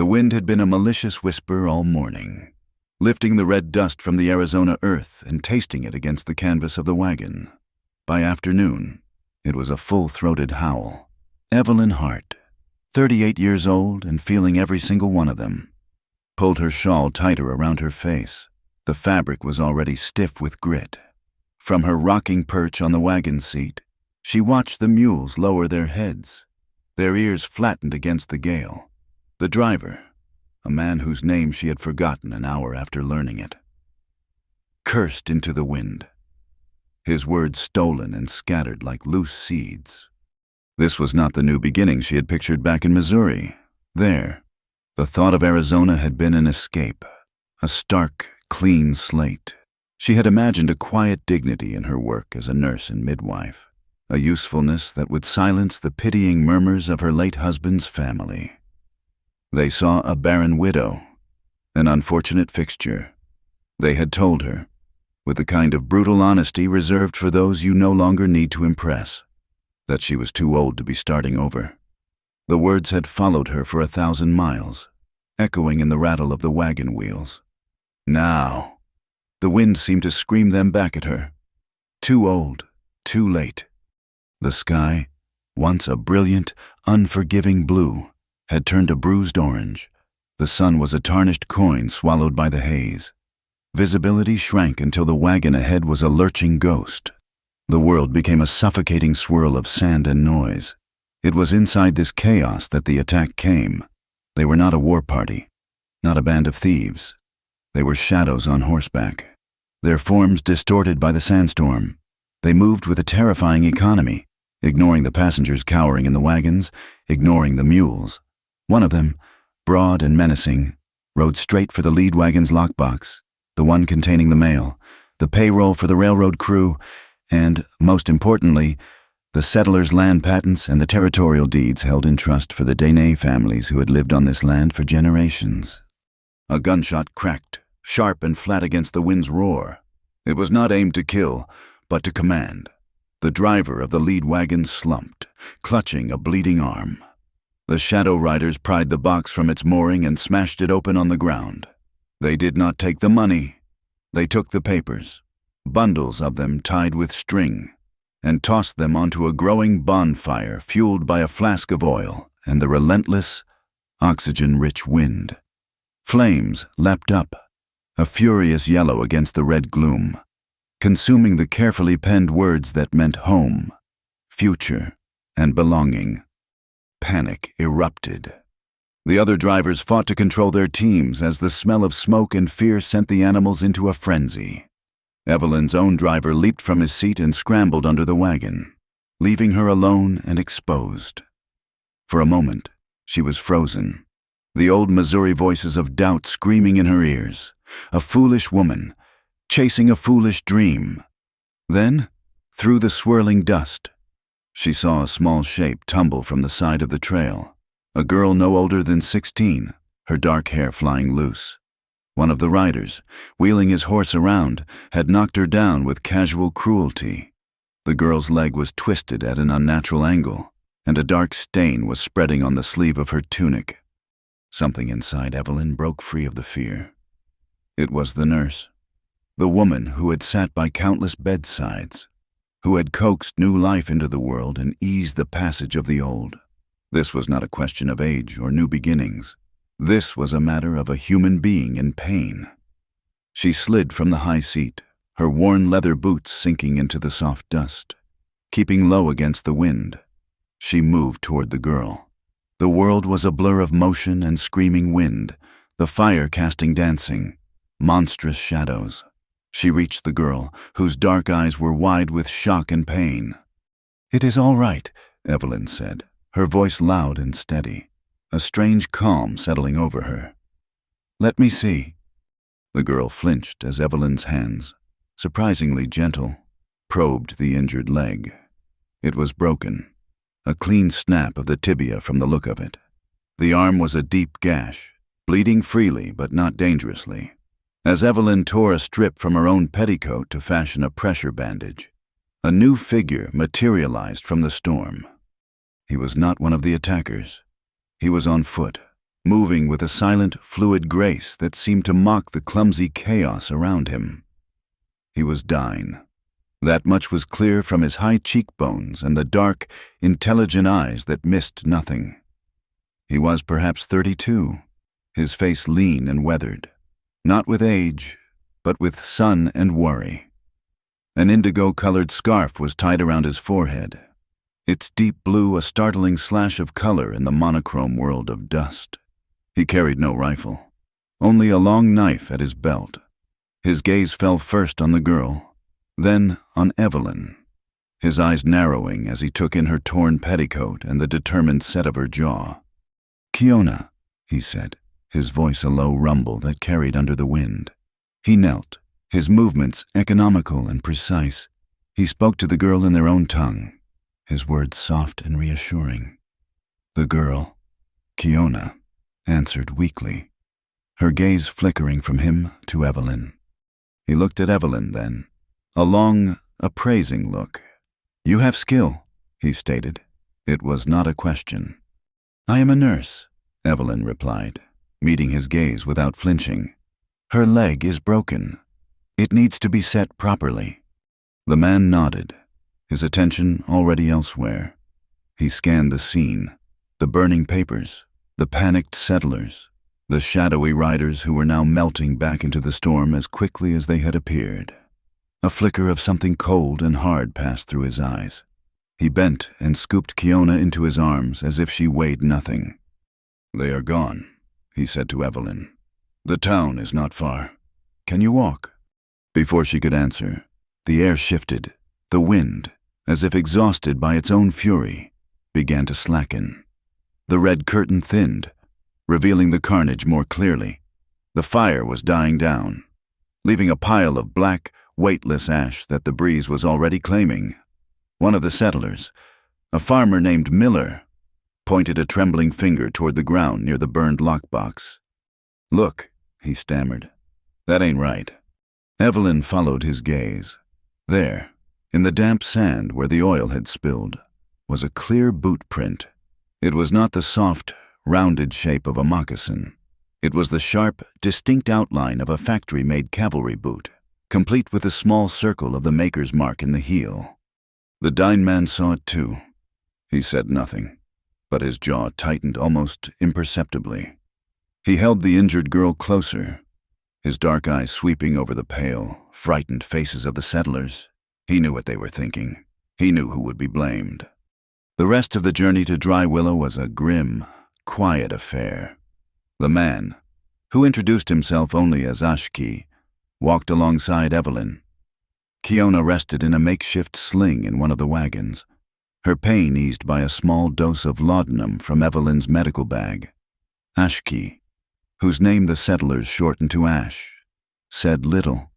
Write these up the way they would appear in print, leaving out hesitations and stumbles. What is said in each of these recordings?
The wind had been a malicious whisper all morning, lifting the red dust from the Arizona earth and tasting it against the canvas of the wagon. By afternoon, it was a full-throated howl. Evelyn Hart, 38 years old and feeling every single one of them, pulled her shawl tighter around her face. The fabric was already stiff with grit. From her rocking perch on the wagon seat, she watched the mules lower their heads, their ears flattened against the gale. The driver, a man whose name she had forgotten an hour after learning it, cursed into the wind, his words stolen and scattered like loose seeds. This was not the new beginning she had pictured back in Missouri. There, the thought of Arizona had been an escape, a stark, clean slate. She had imagined a quiet dignity in her work as a nurse and midwife, a usefulness that would silence the pitying murmurs of her late husband's family. They saw a barren widow, an unfortunate fixture. They had told her, with the kind of brutal honesty reserved for those you no longer need to impress, that she was too old to be starting over. The words had followed her for 1,000 miles, echoing in the rattle of the wagon wheels. Now, the wind seemed to scream them back at her. Too old, too late. The sky, once a brilliant, unforgiving blue, had turned a bruised orange. The sun was a tarnished coin swallowed by the haze. Visibility shrank until the wagon ahead was a lurching ghost. The world became a suffocating swirl of sand and noise. It was inside this chaos that the attack came. They were not a war party, not a band of thieves. They were shadows on horseback, their forms distorted by the sandstorm. They moved with a terrifying economy, ignoring the passengers cowering in the wagons, ignoring the mules. One of them, broad and menacing, rode straight for the lead wagon's lockbox, the one containing the mail, the payroll for the railroad crew, and, most importantly, the settlers' land patents and the territorial deeds held in trust for the Dene families who had lived on this land for generations. A gunshot cracked, sharp and flat against the wind's roar. It was not aimed to kill, but to command. The driver of the lead wagon slumped, clutching a bleeding arm. The shadow riders pried the box from its mooring and smashed it open on the ground. They did not take the money. They took the papers, bundles of them tied with string, and tossed them onto a growing bonfire fueled by a flask of oil and the relentless, oxygen-rich wind. Flames leapt up, a furious yellow against the red gloom, consuming the carefully penned words that meant home, future, and belonging. Panic erupted. The other drivers fought to control their teams as the smell of smoke and fear sent the animals into a frenzy. Evelyn's own driver leaped from his seat and scrambled under the wagon, leaving her alone and exposed. For a moment, she was frozen, the old Missouri voices of doubt screaming in her ears. A foolish woman, chasing a foolish dream. Then, through the swirling dust, she saw a small shape tumble from the side of the trail. A girl no older than 16, her dark hair flying loose. One of the riders, wheeling his horse around, had knocked her down with casual cruelty. The girl's leg was twisted at an unnatural angle, and a dark stain was spreading on the sleeve of her tunic. Something inside Evelyn broke free of the fear. It was the nurse, the woman who had sat by countless bedsides, who had coaxed new life into the world and eased the passage of the old. This was not a question of age or new beginnings. This was a matter of a human being in pain. She slid from the high seat, her worn leather boots sinking into the soft dust. Keeping low against the wind, she moved toward the girl. The world was a blur of motion and screaming wind, the fire casting dancing, monstrous shadows. She reached the girl, whose dark eyes were wide with shock and pain. "It is all right," Evelyn said, her voice loud and steady, a strange calm settling over her. "Let me see." The girl flinched as Evelyn's hands, surprisingly gentle, probed the injured leg. It was broken, a clean snap of the tibia from the look of it. The arm was a deep gash, bleeding freely but not dangerously. As Evelyn tore a strip from her own petticoat to fashion a pressure bandage, a new figure materialized from the storm. He was not one of the attackers. He was on foot, moving with a silent, fluid grace that seemed to mock the clumsy chaos around him. He was dying. That much was clear from his high cheekbones and the dark, intelligent eyes that missed nothing. He was perhaps 32, his face lean and weathered, not with age, but with sun and worry. An indigo-colored scarf was tied around his forehead, its deep blue a startling slash of color in the monochrome world of dust. He carried no rifle, only a long knife at his belt. His gaze fell first on the girl, then on Evelyn, his eyes narrowing as he took in her torn petticoat and the determined set of her jaw. "Kiona," he said, his voice a low rumble that carried under the wind. He knelt, his movements economical and precise. He spoke to the girl in their own tongue, his words soft and reassuring. The girl, Kiona, answered weakly, her gaze flickering from him to Evelyn. He looked at Evelyn then, a long, appraising look. "You have skill," he stated. It was not a question. "I am a nurse," Evelyn replied, meeting his gaze without flinching. "Her leg is broken. It needs to be set properly." The man nodded, his attention already elsewhere. He scanned the scene, the burning papers, the panicked settlers, the shadowy riders who were now melting back into the storm as quickly as they had appeared. A flicker of something cold and hard passed through his eyes. He bent and scooped Kiona into his arms as if she weighed nothing. "They are gone," he said to Evelyn. "The town is not far. Can you walk?" Before she could answer, the air shifted. The wind, as if exhausted by its own fury, began to slacken. The red curtain thinned, revealing the carnage more clearly. The fire was dying down, leaving a pile of black, weightless ash that the breeze was already claiming. One of the settlers, a farmer named Miller, pointed a trembling finger toward the ground near the burned lockbox. "Look," he stammered. "That ain't right." Evelyn followed his gaze. There, in the damp sand where the oil had spilled, was a clear boot print. It was not the soft, rounded shape of a moccasin. It was the sharp, distinct outline of a factory-made cavalry boot, complete with a small circle of the maker's mark in the heel. The dying man saw it too. He said nothing, but his jaw tightened almost imperceptibly. He held the injured girl closer, his dark eyes sweeping over the pale, frightened faces of the settlers. He knew what they were thinking. He knew who would be blamed. The rest of the journey to Dry Willow was a grim, quiet affair. The man, who introduced himself only as Ashki, walked alongside Evelyn. Kiona rested in a makeshift sling in one of the wagons, her pain eased by a small dose of laudanum from Evelyn's medical bag. Ashki, whose name the settlers shortened to Ash, said little,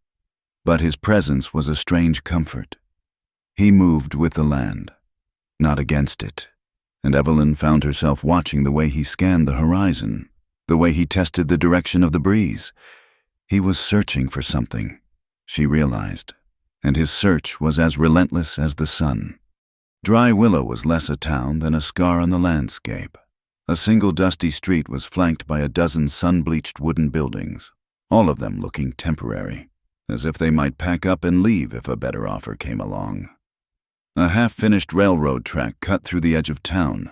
but his presence was a strange comfort. He moved with the land, not against it, and Evelyn found herself watching the way he scanned the horizon, the way he tested the direction of the breeze. He was searching for something, she realized, and his search was as relentless as the sun. Dry Willow was less a town than a scar on the landscape. A single dusty street was flanked by a dozen sun-bleached wooden buildings, all of them looking temporary, as if they might pack up and leave if a better offer came along. A half-finished railroad track cut through the edge of town,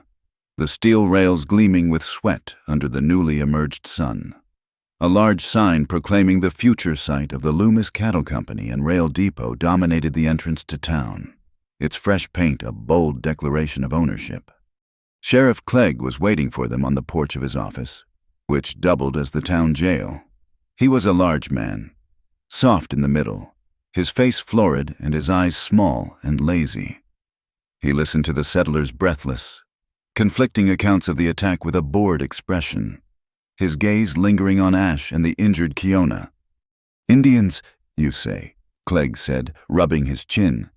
the steel rails gleaming with sweat under the newly emerged sun. A large sign proclaiming the future site of the Loomis Cattle Company and Rail Depot dominated the entrance to town, its fresh paint a bold declaration of ownership. Sheriff Clegg was waiting for them on the porch of his office, which doubled as the town jail. He was a large man, soft in the middle, his face florid and his eyes small and lazy. He listened to the settlers breathless, conflicting accounts of the attack with a bored expression, his gaze lingering on Ash and the injured Kiona. "Indians, you say," Clegg said, rubbing his chin.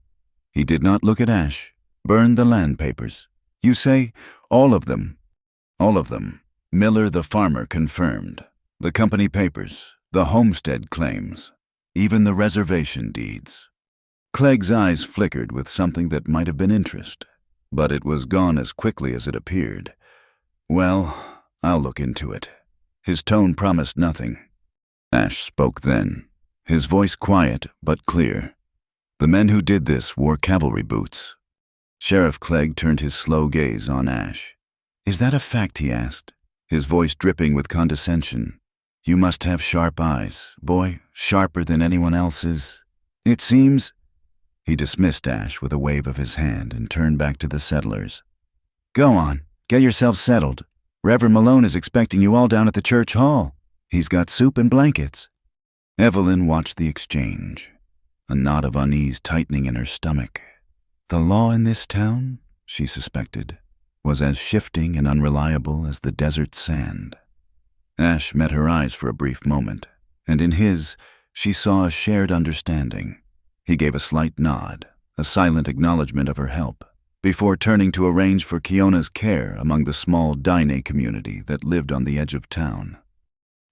He did not look at Ash. "Burned the land papers. You say, all of them?" "All of them," Miller the farmer confirmed. "The company papers, the homestead claims, even the reservation deeds." Clegg's eyes flickered with something that might have been interest, but it was gone as quickly as it appeared. "Well, I'll look into it." His tone promised nothing. Ash spoke then, his voice quiet but clear. "The men who did this wore cavalry boots." Sheriff Clegg turned his slow gaze on Ash. "Is that a fact?" he asked, his voice dripping with condescension. "You must have sharp eyes, boy, sharper than anyone else's. It seems—" He dismissed Ash with a wave of his hand and turned back to the settlers. "Go on, get yourselves settled. Reverend Malone is expecting you all down at the church hall. He's got soup and blankets." Evelyn watched the exchange, a knot of unease tightening in her stomach. The law in this town, she suspected, was as shifting and unreliable as the desert sand. Ash met her eyes for a brief moment, and in his, she saw a shared understanding. He gave a slight nod, a silent acknowledgement of her help, before turning to arrange for Kiona's care among the small Daine community that lived on the edge of town.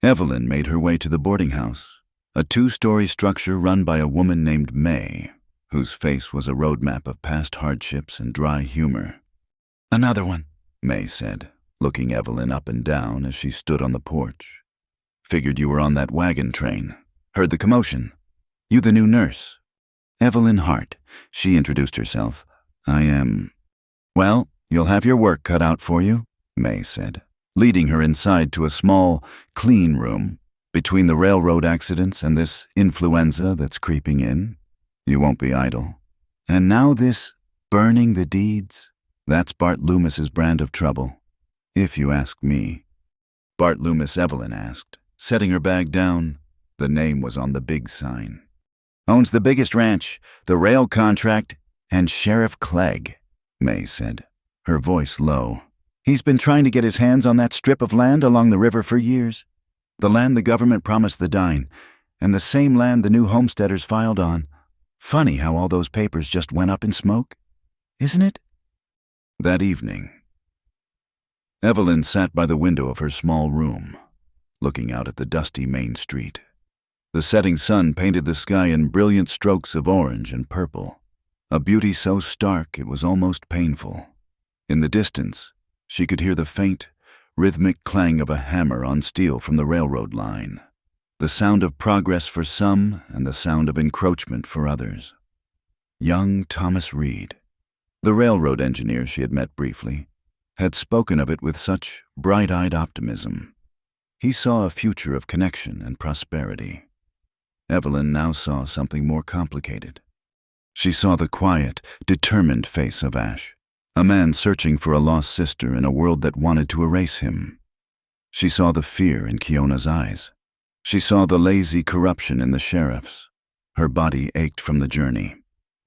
Evelyn made her way to the boarding house, a 2-story structure run by a woman named May, whose face was a roadmap of past hardships and dry humor. "Another one," May said, looking Evelyn up and down as she stood on the porch. "Figured you were on that wagon train. Heard the commotion. You the new nurse?" "Evelyn Hart," she introduced herself. "I am—" "Well, you'll have your work cut out for you," May said, leading her inside to a small, clean room. "Between the railroad accidents and this influenza that's creeping in, you won't be idle. And now this burning the deeds, that's Bart Loomis's brand of trouble, if you ask me." "Bart Loomis?" Evelyn asked, setting her bag down. The name was on the big sign. "Owns the biggest ranch, the rail contract, and Sheriff Clegg," May said, her voice low. "He's been trying to get his hands on that strip of land along the river for years. The land the government promised the Daine, and the same land the new homesteaders filed on. Funny how all those papers just went up in smoke, isn't it?" That evening, Evelyn sat by the window of her small room, looking out at the dusty main street. The setting sun painted the sky in brilliant strokes of orange and purple, a beauty so stark it was almost painful. In the distance, she could hear the faint, rhythmic clang of a hammer on steel from the railroad line, the sound of progress for some and the sound of encroachment for others. Young Thomas Reed, the railroad engineer she had met briefly, had spoken of it with such bright-eyed optimism. He saw a future of connection and prosperity. Evelyn now saw something more complicated. She saw the quiet, determined face of Ash, a man searching for a lost sister in a world that wanted to erase him. She saw the fear in Kiona's eyes. She saw the lazy corruption in the sheriff's. Her body ached from the journey,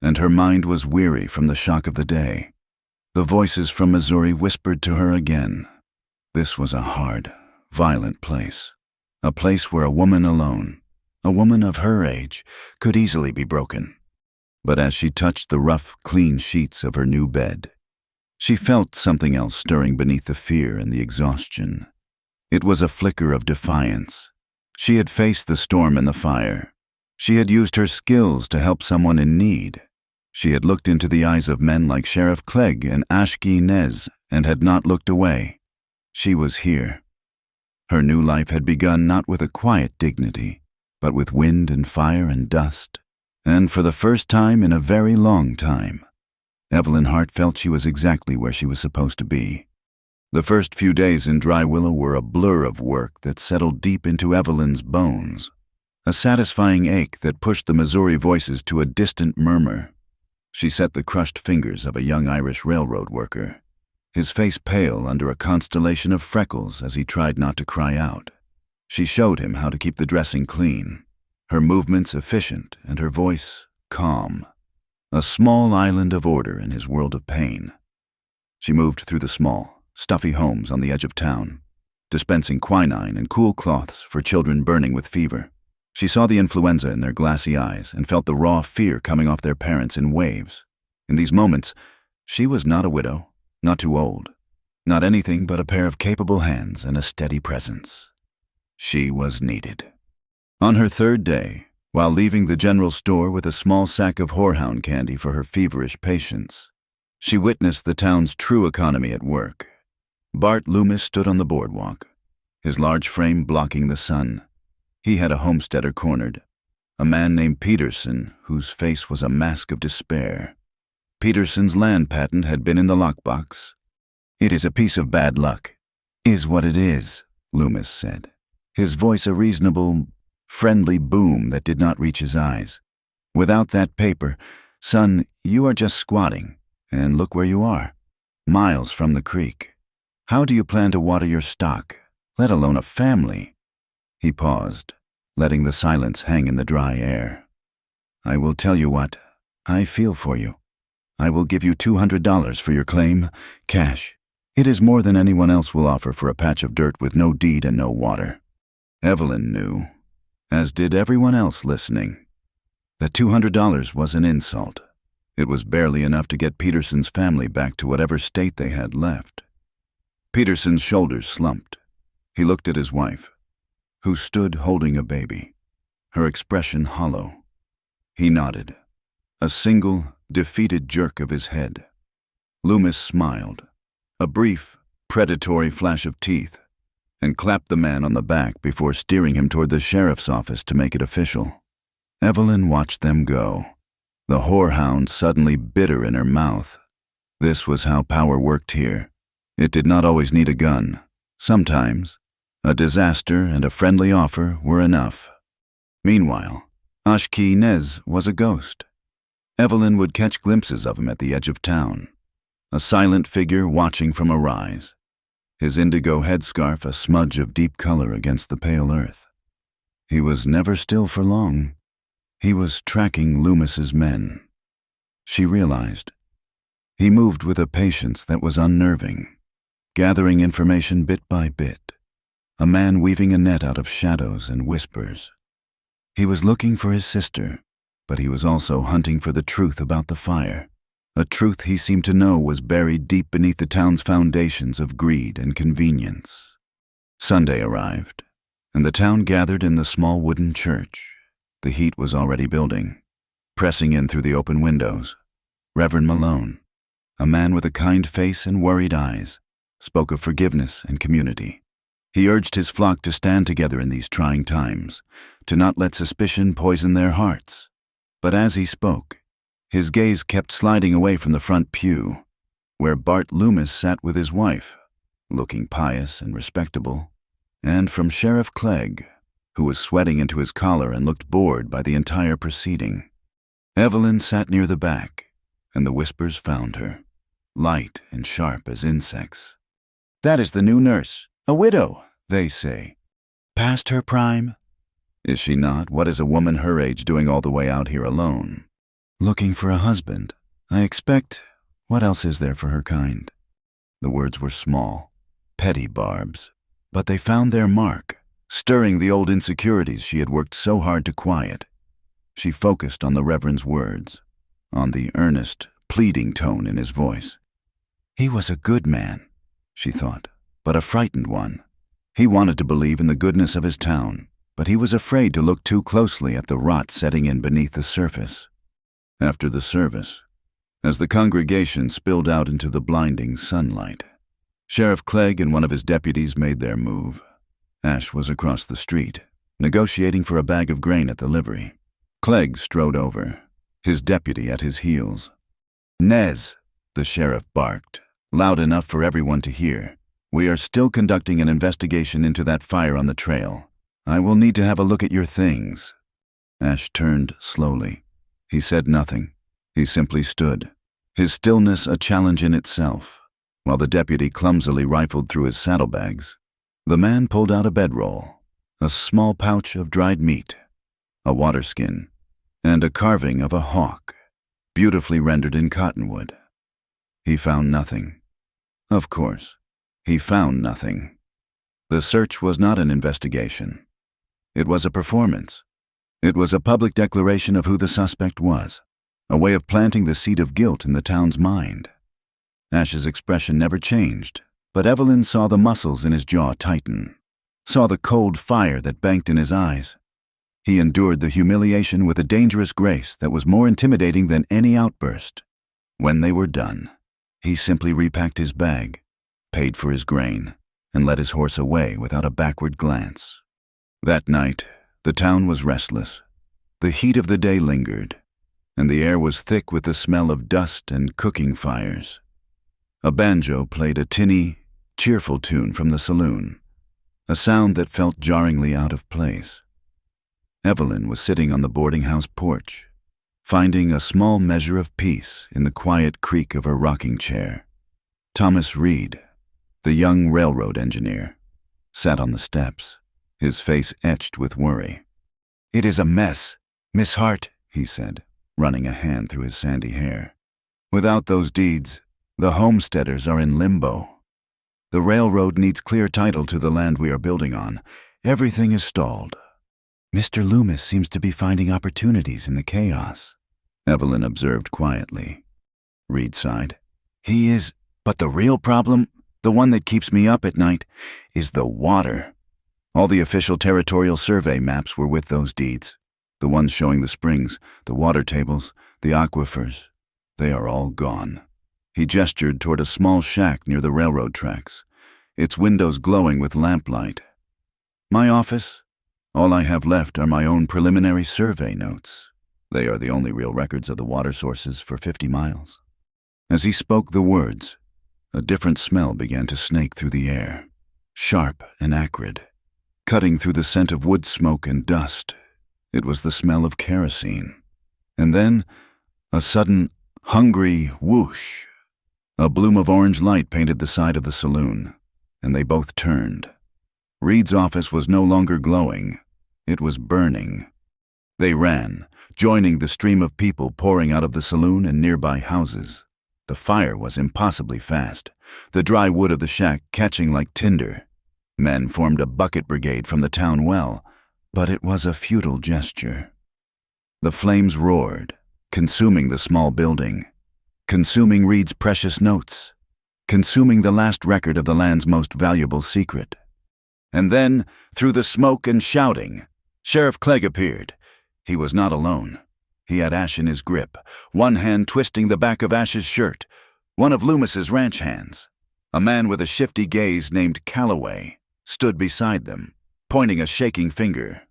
and her mind was weary from the shock of the day. The voices from Missouri whispered to her again. This was a hard, violent place, a place where a woman alone, a woman of her age, could easily be broken. But as she touched the rough, clean sheets of her new bed, she felt something else stirring beneath the fear and the exhaustion. It was a flicker of defiance. She had faced the storm and the fire. She had used her skills to help someone in need. She had looked into the eyes of men like Sheriff Clegg and Ashki Nez and had not looked away. She was here. Her new life had begun not with a quiet dignity, but with wind and fire and dust. And for the first time in a very long time, Evelyn Hart felt she was exactly where she was supposed to be. The first few days in Dry Willow were a blur of work that settled deep into Evelyn's bones, a satisfying ache that pushed the Missouri voices to a distant murmur. She set the crushed fingers of a young Irish railroad worker, his face pale under a constellation of freckles as he tried not to cry out. She showed him how to keep the dressing clean, her movements efficient and her voice calm, a small island of order in his world of pain. She moved through the small, stuffy homes on the edge of town, dispensing quinine and cool cloths for children burning with fever. She saw the influenza in their glassy eyes and felt the raw fear coming off their parents in waves. In these moments, she was not a widow, not too old, not anything but a pair of capable hands and a steady presence. She was needed. On her third day, while leaving the general store with a small sack of horehound candy for her feverish patients, she witnessed the town's true economy at work. Bart Loomis stood on the boardwalk, his large frame blocking the sun. He had a homesteader cornered, a man named Peterson, whose face was a mask of despair. Peterson's land patent had been in the lockbox. "It is a piece of bad luck, is what it is," Loomis said, his voice a reasonable, friendly boom that did not reach his eyes. "Without that paper, son, you are just squatting, and look where you are, miles from the creek. How do you plan to water your stock, let alone a family?" He paused, letting the silence hang in the dry air. "I will tell you what, I feel for you. I will give you $200 for your claim, cash. It is more than anyone else will offer for a patch of dirt with no deed and no water." Evelyn knew, as did everyone else listening, that $200 was an insult. It was barely enough to get Peterson's family back to whatever state they had left. Peterson's shoulders slumped. He looked at his wife, who stood holding a baby, her expression hollow. He nodded, a single, defeated jerk of his head. Loomis smiled, a brief, predatory flash of teeth, and clapped the man on the back before steering him toward the sheriff's office to make it official. Evelyn watched them go, the whorehound suddenly bitter in her mouth. This was how power worked here. It did not always need a gun. Sometimes, a disaster and a friendly offer were enough. Meanwhile, Ashki Nez was a ghost. Evelyn would catch glimpses of him at the edge of town, a silent figure watching from a rise, his indigo headscarf a smudge of deep color against the pale earth. He was never still for long. He was tracking Loomis's men. She realized. He moved with a patience that was unnerving, gathering information bit by bit, a man weaving a net out of shadows and whispers. He was looking for his sister, but he was also hunting for the truth about the fire, a truth he seemed to know was buried deep beneath the town's foundations of greed and convenience. Sunday arrived, and the town gathered in the small wooden church. The heat was already building. Pressing in through the open windows, Reverend Malone, a man with a kind face and worried eyes, spoke of forgiveness and community. He urged his flock to stand together in these trying times, to not let suspicion poison their hearts. But as he spoke, his gaze kept sliding away from the front pew, where Bart Loomis sat with his wife, looking pious and respectable, and from Sheriff Clegg, who was sweating into his collar and looked bored by the entire proceeding. Evelyn sat near the back, and the whispers found her, light and sharp as insects. "That is the new nurse, a widow, they say. Past her prime?" "Is she not? What is a woman her age doing all the way out here alone?" "Looking for a husband. I expect, what else is there for her kind?" The words were small, petty barbs, but they found their mark, stirring the old insecurities she had worked so hard to quiet. She focused on the Reverend's words, on the earnest, pleading tone in his voice. He was a good man, she thought, but a frightened one. He wanted to believe in the goodness of his town, but he was afraid to look too closely at the rot setting in beneath the surface. After the service, as the congregation spilled out into the blinding sunlight, Sheriff Clegg and one of his deputies made their move. Ash was across the street, negotiating for a bag of grain at the livery. Clegg strode over, his deputy at his heels. "Nez," the sheriff barked, loud enough for everyone to hear. "We are still conducting an investigation into that fire on the trail. I will need to have a look at your things." Ash turned slowly. He said nothing. He simply stood, his stillness a challenge in itself, while the deputy clumsily rifled through his saddlebags. The man pulled out a bedroll, a small pouch of dried meat, a water skin, and a carving of a hawk, beautifully rendered in cottonwood. He found nothing. Of course, he found nothing. The search was not an investigation. It was a performance. It was a public declaration of who the suspect was, a way of planting the seed of guilt in the town's mind. Ash's expression never changed, but Evelyn saw the muscles in his jaw tighten, saw the cold fire that banked in his eyes. He endured the humiliation with a dangerous grace that was more intimidating than any outburst. When they were done, he simply repacked his bag, paid for his grain, and led his horse away without a backward glance. That night, the town was restless. The heat of the day lingered, and the air was thick with the smell of dust and cooking fires. A banjo played a tinny, cheerful tune from the saloon, a sound that felt jarringly out of place. Evelyn was sitting on the boarding house porch, finding a small measure of peace in the quiet creak of her rocking chair. Thomas Reed, the young railroad engineer, sat on the steps, his face etched with worry. "It is a mess, Miss Hart," he said, running a hand through his sandy hair. "Without those deeds, the homesteaders are in limbo. The railroad needs clear title to the land we are building on. Everything is stalled." "Mr. Loomis seems to be finding opportunities in the chaos," Evelyn observed quietly. Reed sighed. "He is, but the real problem, the one that keeps me up at night, is the water. All the official territorial survey maps were with those deeds. The ones showing the springs, the water tables, the aquifers. They are all gone." He gestured toward a small shack near the railroad tracks, its windows glowing with lamplight. "My office? All I have left are my own preliminary survey notes. They are the only real records of the water sources for 50 miles. As he spoke the words, a different smell began to snake through the air, sharp and acrid, cutting through the scent of wood smoke and dust. It was the smell of kerosene. And then, a sudden, hungry whoosh. A bloom of orange light painted the side of the saloon, and they both turned. Reed's office was no longer glowing. It was burning. They ran, joining the stream of people pouring out of the saloon and nearby houses. The fire was impossibly fast, the dry wood of the shack catching like tinder. Men formed a bucket brigade from the town well, but it was a futile gesture. The flames roared, consuming the small building, consuming Reed's precious notes, consuming the last record of the land's most valuable secret. And then, through the smoke and shouting, Sheriff Clegg appeared. He was not alone. He had Ash in his grip, one hand twisting the back of Ash's shirt, one of Loomis's ranch hands. A man with a shifty gaze named Calloway stood beside them, pointing a shaking finger.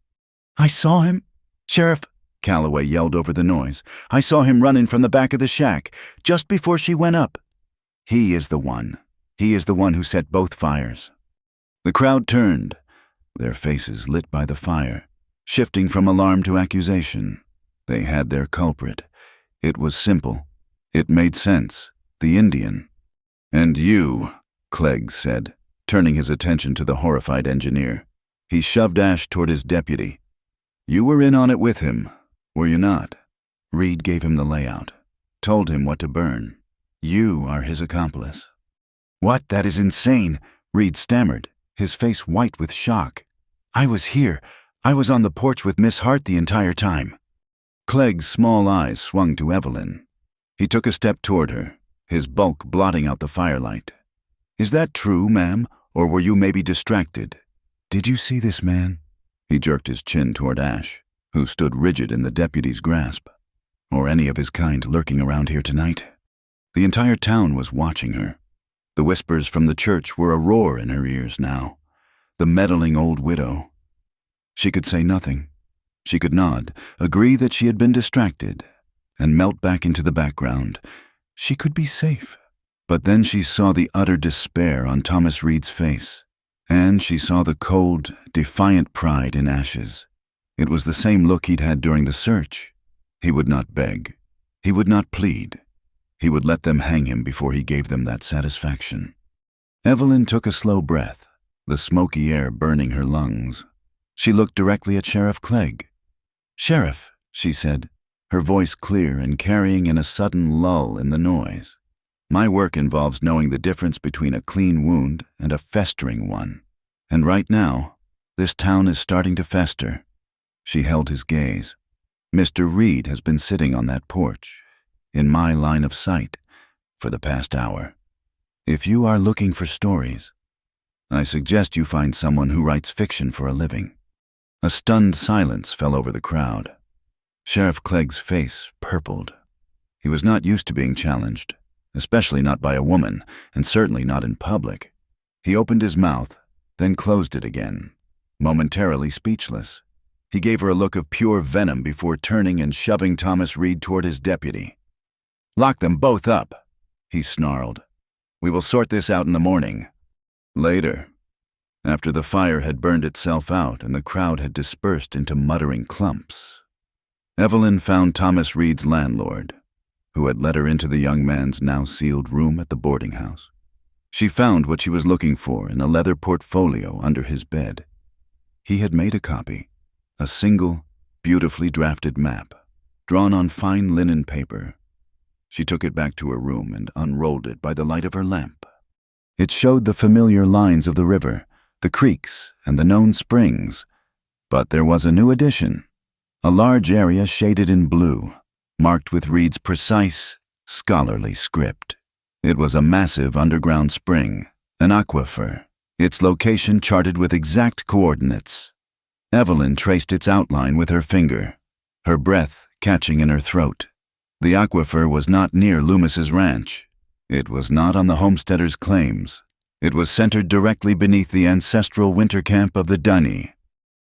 "I saw him, Sheriff," Calloway yelled over the noise. "I saw him running from the back of the shack, just before she went up. He is the one. He is the one who set both fires." The crowd turned, their faces lit by the fire, shifting from alarm to accusation. They had their culprit. It was simple. It made sense. The Indian. "And you," Clegg said, turning his attention to the horrified engineer. He shoved Ash toward his deputy. "You were in on it with him, were you not?" Reed gave him the layout, told him what to burn. "You are his accomplice." "What? That is insane," Reed stammered, his face white with shock. "I was here. I was on the porch with Miss Hart the entire time." Clegg's small eyes swung to Evelyn. He took a step toward her, his bulk blotting out the firelight. "Is that true, ma'am, or were you maybe distracted? Did you see this man?" He jerked his chin toward Ash, who stood rigid in the deputy's grasp. "Or any of his kind lurking around here tonight?" The entire town was watching her. The whispers from the church were a roar in her ears now. The meddling old widow. She could say nothing. She could nod, agree that she had been distracted, and melt back into the background. She could be safe. But then she saw the utter despair on Thomas Reed's face, and she saw the cold, defiant pride in Ash's. It was the same look he'd had during the search. He would not beg. He would not plead. He would let them hang him before he gave them that satisfaction. Evelyn took a slow breath, the smoky air burning her lungs. She looked directly at Sheriff Clegg. "Sheriff," she said, her voice clear and carrying in a sudden lull in the noise. "My work involves knowing the difference between a clean wound and a festering one. And right now, this town is starting to fester." She held his gaze. "Mr. Reed has been sitting on that porch, in my line of sight, for the past hour. If you are looking for stories, I suggest you find someone who writes fiction for a living." A stunned silence fell over the crowd. Sheriff Clegg's face purpled. He was not used to being challenged, especially not by a woman, and certainly not in public. He opened his mouth, then closed it again, momentarily speechless. He gave her a look of pure venom before turning and shoving Thomas Reed toward his deputy. "Lock them both up," he snarled. "We will sort this out in the morning." Later, after the fire had burned itself out and the crowd had dispersed into muttering clumps, Evelyn found Thomas Reed's landlord, who had let her into the young man's now sealed room at the boarding house. She found what she was looking for in a leather portfolio under his bed. He had made a copy, a single, beautifully drafted map, drawn on fine linen paper. She took it back to her room and unrolled it by the light of her lamp. It showed the familiar lines of the river, the creeks, and the known springs. But there was a new addition, a large area shaded in blue, marked with Reed's precise, scholarly script. It was a massive underground spring, an aquifer, its location charted with exact coordinates. Evelyn traced its outline with her finger, her breath catching in her throat. The aquifer was not near Loomis's ranch. It was not on the homesteader's claims. It was centered directly beneath the ancestral winter camp of the Dunny.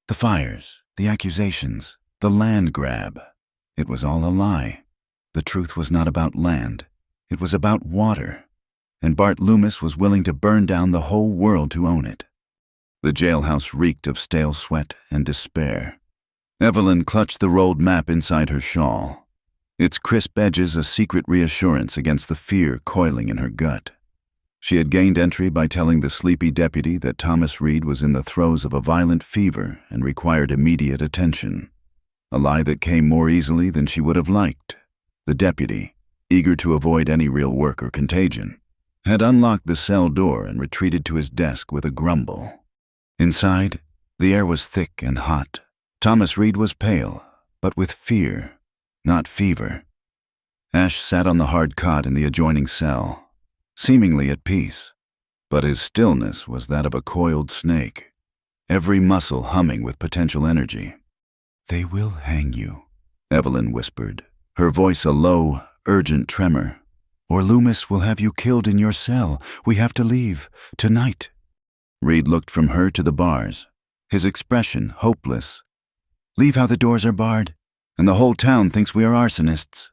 The fires, the accusations, the land grab. It was all a lie. The truth was not about land. It was about water. And Bart Loomis was willing to burn down the whole world to own it. The jailhouse reeked of stale sweat and despair. Evelyn clutched the rolled map inside her shawl, its crisp edges a secret reassurance against the fear coiling in her gut. She had gained entry by telling the sleepy deputy that Thomas Reed was in the throes of a violent fever and required immediate attention. A lie that came more easily than she would have liked. The deputy, eager to avoid any real work or contagion, had unlocked the cell door and retreated to his desk with a grumble. Inside, the air was thick and hot. Thomas Reed was pale, but with fear, not fever. Ash sat on the hard cot in the adjoining cell, seemingly at peace, but his stillness was that of a coiled snake, every muscle humming with potential energy. "They will hang you," Evelyn whispered, her voice a low, urgent tremor. "Or Loomis will have you killed in your cell. We have to leave, tonight." Reed looked from her to the bars, his expression hopeless. "Leave how the doors are barred, and the whole town thinks we are arsonists."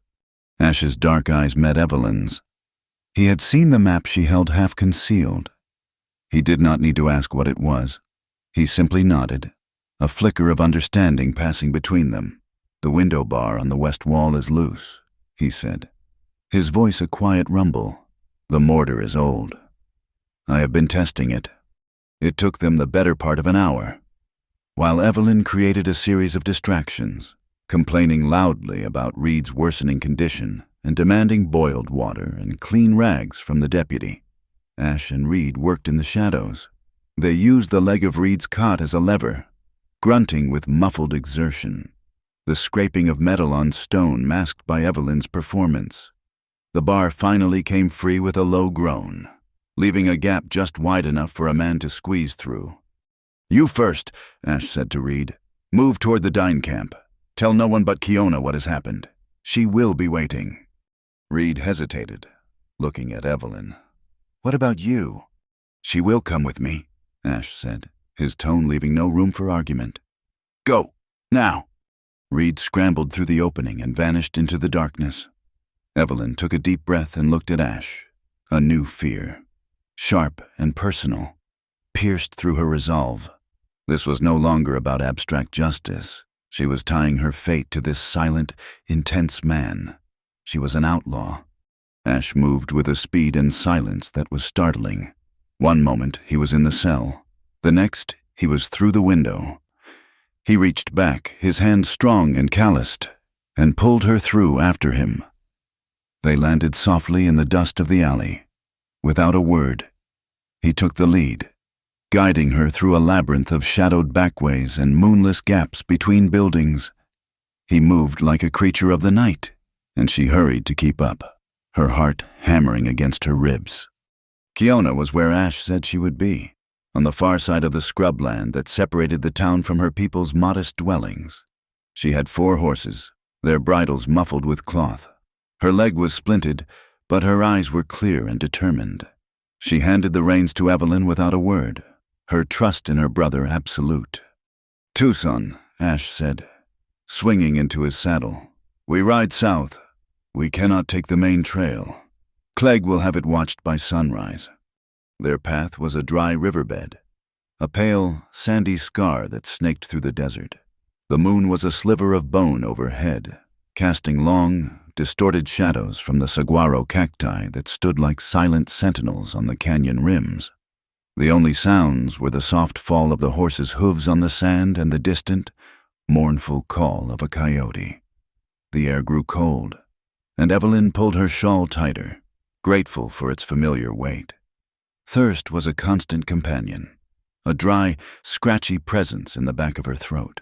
Ash's dark eyes met Evelyn's. He had seen the map she held half concealed. He did not need to ask what it was. He simply nodded, a flicker of understanding passing between them. "The window bar on the west wall is loose," he said, his voice a quiet rumble. "The mortar is old. I have been testing it." It took them the better part of an hour, while Evelyn created a series of distractions, complaining loudly about Reed's worsening condition and demanding boiled water and clean rags from the deputy. Ash and Reed worked in the shadows. They used the leg of Reed's cot as a lever, grunting with muffled exertion, the scraping of metal on stone masked by Evelyn's performance. The bar finally came free with a low groan, leaving a gap just wide enough for a man to squeeze through. "You first," Ash said to Reed. "Move toward the dine camp. Tell no one but Kiona what has happened. She will be waiting." Reed hesitated, looking at Evelyn. "What about you?" "She will come with me," Ash said, his tone leaving no room for argument. "Go, now." Reed scrambled through the opening and vanished into the darkness. Evelyn took a deep breath and looked at Ash. A new fear, sharp and personal, pierced through her resolve. This was no longer about abstract justice. She was tying her fate to this silent, intense man. She was an outlaw. Ash moved with a speed and silence that was startling. One moment he was in the cell. The next he was through the window. He reached back, his hand strong and calloused, and pulled her through after him. They landed softly in the dust of the alley. Without a word, he took the lead, guiding her through a labyrinth of shadowed backways and moonless gaps between buildings. He moved like a creature of the night, and she hurried to keep up, her heart hammering against her ribs. Kiona was where Ash said she would be, on the far side of the scrubland that separated the town from her people's modest dwellings. She had 4 horses, their bridles muffled with cloth. Her leg was splinted, but her eyes were clear and determined. She handed the reins to Evelyn without a word, her trust in her brother absolute. "Tucson," Ash said, swinging into his saddle. "We ride south. We cannot take the main trail. Clegg will have it watched by sunrise." Their path was a dry riverbed, a pale, sandy scar that snaked through the desert. The moon was a sliver of bone overhead, casting long, distorted shadows from the saguaro cacti that stood like silent sentinels on the canyon rims. The only sounds were the soft fall of the horses' hooves on the sand and the distant, mournful call of a coyote. The air grew cold, and Evelyn pulled her shawl tighter, grateful for its familiar weight. Thirst was a constant companion, a dry, scratchy presence in the back of her throat.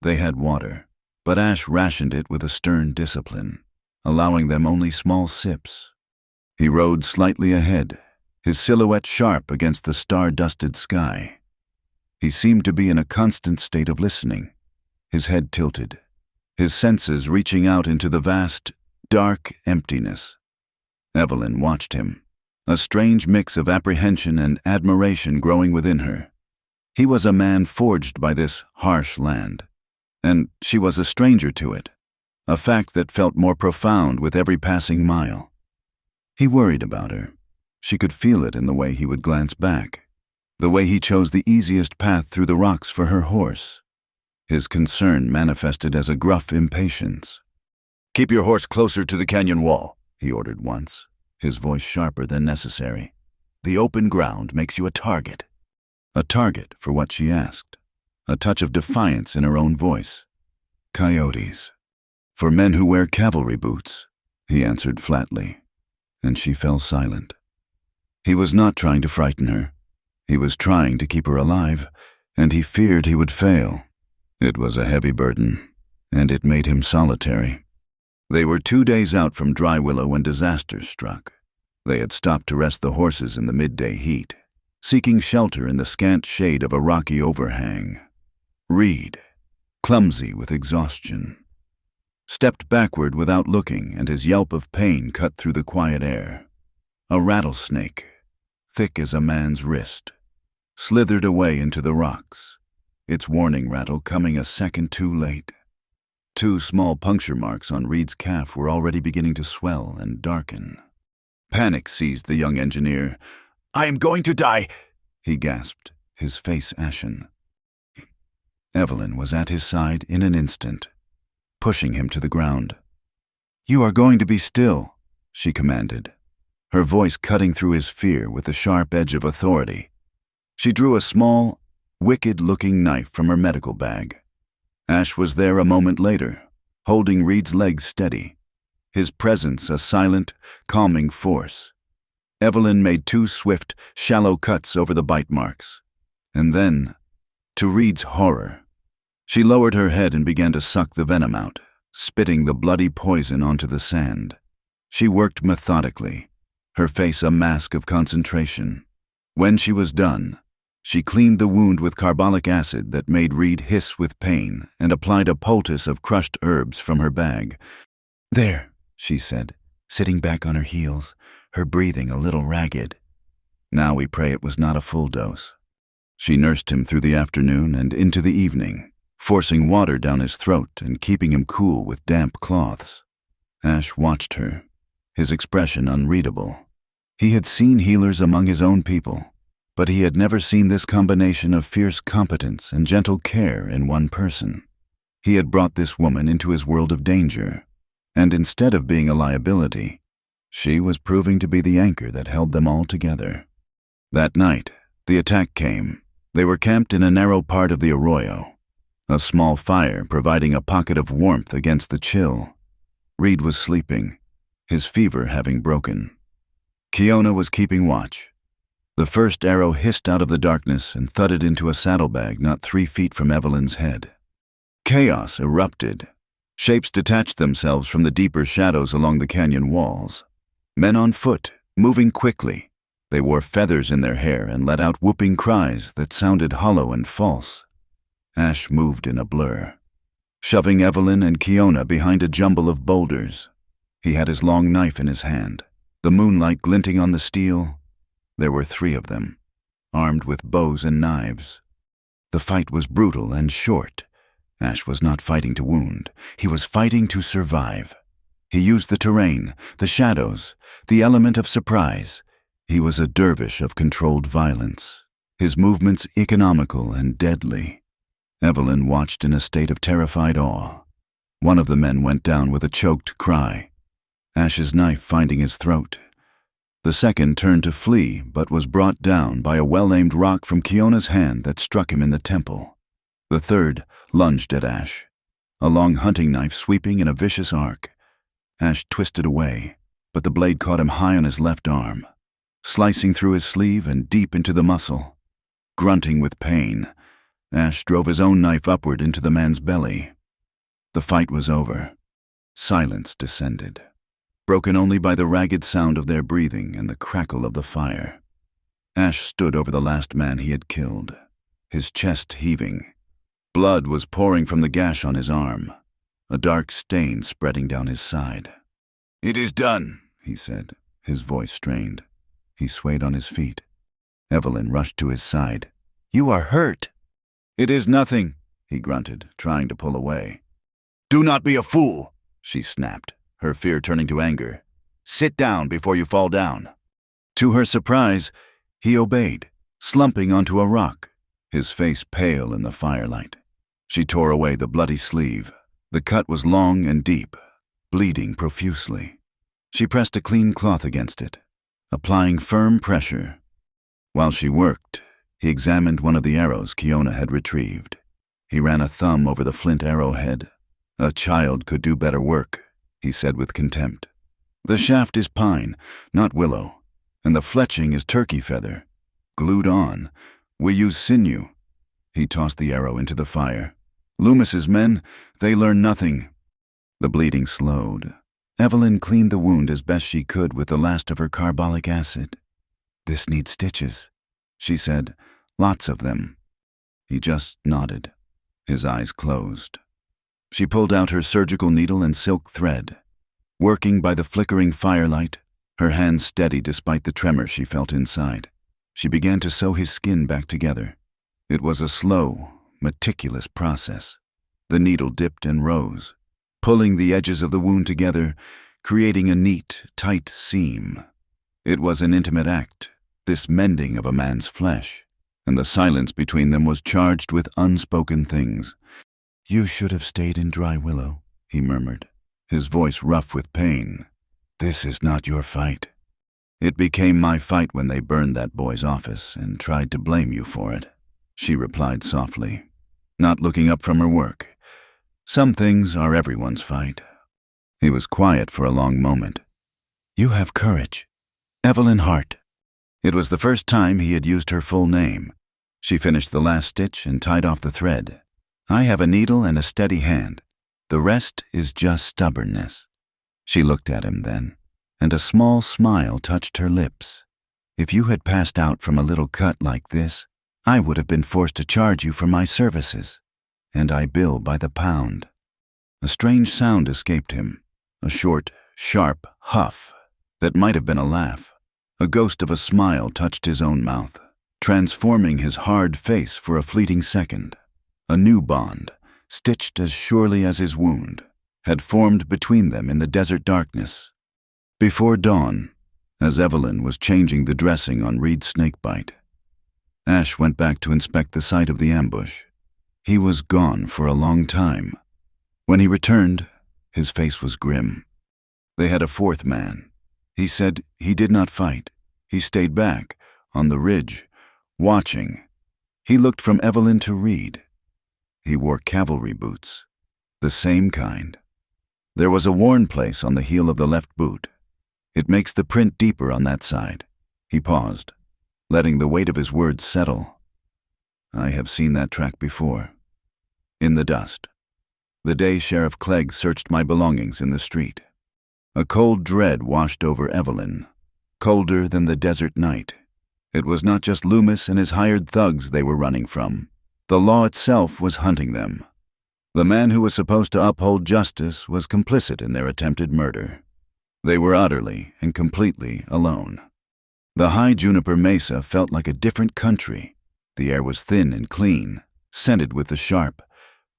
They had water, but Ash rationed it with a stern discipline, allowing them only small sips. He rode slightly ahead, his silhouette sharp against the star-dusted sky. He seemed to be in a constant state of listening, his head tilted, his senses reaching out into the vast, dark emptiness. Evelyn watched him, a strange mix of apprehension and admiration growing within her. He was a man forged by this harsh land, and she was a stranger to it, a fact that felt more profound with every passing mile. He worried about her. She could feel it in the way he would glance back, the way he chose the easiest path through the rocks for her horse. His concern manifested as a gruff impatience. "Keep your horse closer to the canyon wall," he ordered once, his voice sharper than necessary. "The open ground makes you a target." A target for what she asked, a touch of defiance in her own voice. "Coyotes. For men who wear cavalry boots," he answered flatly, and she fell silent. He was not trying to frighten her. He was trying to keep her alive, and he feared he would fail. It was a heavy burden, and it made him solitary. They were 2 days out from Dry Willow when disaster struck. They had stopped to rest the horses in the midday heat, seeking shelter in the scant shade of a rocky overhang. Reed, clumsy with exhaustion, stepped backward without looking, and his yelp of pain cut through the quiet air. A rattlesnake, thick as a man's wrist, slithered away into the rocks, its warning rattle coming a second too late. 2 small puncture marks on Reed's calf were already beginning to swell and darken. Panic seized the young engineer. "I am going to die," he gasped, his face ashen. Evelyn was at his side in an instant, pushing him to the ground. "You are going to be still," she commanded, her voice cutting through his fear with the sharp edge of authority. She drew a small, wicked-looking knife from her medical bag. Ash was there a moment later, holding Reed's legs steady, his presence a silent, calming force. Evelyn made 2 swift, shallow cuts over the bite marks, and then, to Reed's horror, she lowered her head and began to suck the venom out, spitting the bloody poison onto the sand. She worked methodically, her face a mask of concentration. When she was done, she cleaned the wound with carbolic acid that made Reed hiss with pain and applied a poultice of crushed herbs from her bag. "There," she said, sitting back on her heels, her breathing a little ragged. Now we pray it was not a full dose. She nursed him through the afternoon and into the evening, forcing water down his throat and keeping him cool with damp cloths. Ash watched her, his expression unreadable. He had seen healers among his own people, but he had never seen this combination of fierce competence and gentle care in one person. He had brought this woman into his world of danger, and instead of being a liability, she was proving to be the anchor that held them all together. That night, the attack came. They were camped in a narrow part of the arroyo, a small fire providing a pocket of warmth against the chill. Reed was sleeping, his fever having broken. Kiona was keeping watch. The first arrow hissed out of the darkness and thudded into a saddlebag not 3 feet from Evelyn's head. Chaos erupted. Shapes detached themselves from the deeper shadows along the canyon walls. Men on foot, moving quickly. They wore feathers in their hair and let out whooping cries that sounded hollow and false. Ash moved in a blur, shoving Evelyn and Kiona behind a jumble of boulders. He had his long knife in his hand, the moonlight glinting on the steel. There were 3 of them, armed with bows and knives. The fight was brutal and short. Ash was not fighting to wound. He was fighting to survive. He used the terrain, the shadows, the element of surprise. He was a dervish of controlled violence, his movements economical and deadly. Evelyn watched in a state of terrified awe. One of the men went down with a choked cry, Ash's knife finding his throat. The second turned to flee, but was brought down by a well-aimed rock from Kiona's hand that struck him in the temple. The third lunged at Ash, a long hunting knife sweeping in a vicious arc. Ash twisted away, but the blade caught him high on his left arm, slicing through his sleeve and deep into the muscle. Grunting with pain, Ash drove his own knife upward into the man's belly. The fight was over. Silence descended, broken only by the ragged sound of their breathing and the crackle of the fire. Ash stood over the last man he had killed, his chest heaving. Blood was pouring from the gash on his arm, a dark stain spreading down his side. "It is done," he said, his voice strained. He swayed on his feet. Evelyn rushed to his side. "You are hurt." "It is nothing," he grunted, trying to pull away. "Do not be a fool," she snapped, her fear turning to anger. "Sit down before you fall down." To her surprise, he obeyed, slumping onto a rock, his face pale in the firelight. She tore away the bloody sleeve. The cut was long and deep, bleeding profusely. She pressed a clean cloth against it, applying firm pressure. While she worked, he examined one of the arrows Kiona had retrieved. He ran a thumb over the flint arrowhead. "A child could do better work," he said with contempt. "The shaft is pine, not willow, and the fletching is turkey feather, glued on. We use sinew." He tossed the arrow into the fire. "Loomis's men, they learn nothing." The bleeding slowed. Evelyn cleaned the wound as best she could with the last of her carbolic acid. "This needs stitches," she said. "Lots of them." He just nodded, his eyes closed. She pulled out her surgical needle and silk thread. Working by the flickering firelight, her hands steady despite the tremor she felt inside, she began to sew his skin back together. It was a slow, meticulous process. The needle dipped and rose, pulling the edges of the wound together, creating a neat, tight seam. It was an intimate act, this mending of a man's flesh, and the silence between them was charged with unspoken things. "You should have stayed in dry willow," he murmured, his voice rough with pain. "This is not your fight." "It became my fight when they burned that boy's office and tried to blame you for it," she replied softly, not looking up from her work. "Some things are everyone's fight." He was quiet for a long moment. "You have courage. Evelyn Hart." It was the first time he had used her full name. She finished the last stitch and tied off the thread. "I have a needle and a steady hand. The rest is just stubbornness." She looked at him then, and a small smile touched her lips. "If you had passed out from a little cut like this, I would have been forced to charge you for my services, and I bill by the pound." A strange sound escaped him, a short, sharp huff that might have been a laugh. A ghost of a smile touched his own mouth, transforming his hard face for a fleeting second. A new bond, stitched as surely as his wound, had formed between them in the desert darkness. Before dawn, as Evelyn was changing the dressing on Reed's snakebite, Ash went back to inspect the site of the ambush. He was gone for a long time. When he returned, his face was grim. They had a 4th man. He said he did not fight. He stayed back, on the ridge, watching. He looked from Evelyn to Reed. He wore cavalry boots, the same kind. There was a worn place on the heel of the left boot. "It makes the print deeper on that side." He paused, letting the weight of his words settle. "I have seen that track before. In the dust. The day Sheriff Clegg searched my belongings in the street." A cold dread washed over Evelyn, colder than the desert night. It was not just Loomis and his hired thugs they were running from. The law itself was hunting them. The man who was supposed to uphold justice was complicit in their attempted murder. They were utterly and completely alone. The high juniper mesa felt like a different country. The air was thin and clean, scented with the sharp,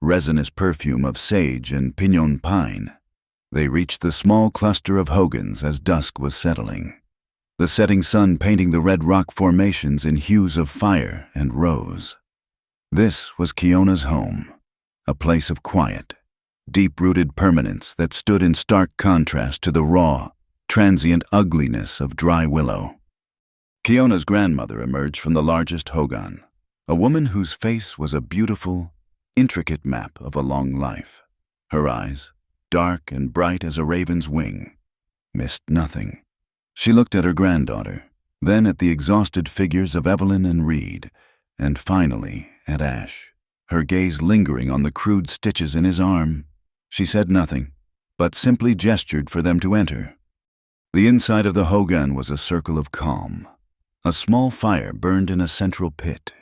resinous perfume of sage and pinon pine. They reached the small cluster of hogans as dusk was settling, the setting sun painting the red rock formations in hues of fire and rose. This was Kiona's home, a place of quiet, deep-rooted permanence that stood in stark contrast to the raw, transient ugliness of dry willow. Kiona's grandmother emerged from the largest hogan, a woman whose face was a beautiful, intricate map of a long life. Her eyes, dark and bright as a raven's wing, missed nothing. She looked at her granddaughter, then at the exhausted figures of Evelyn and Reed, and finally at Ash, her gaze lingering on the crude stitches in his arm. She said nothing, but simply gestured for them to enter. The inside of the hogan was a circle of calm. A small fire burned in a central pit,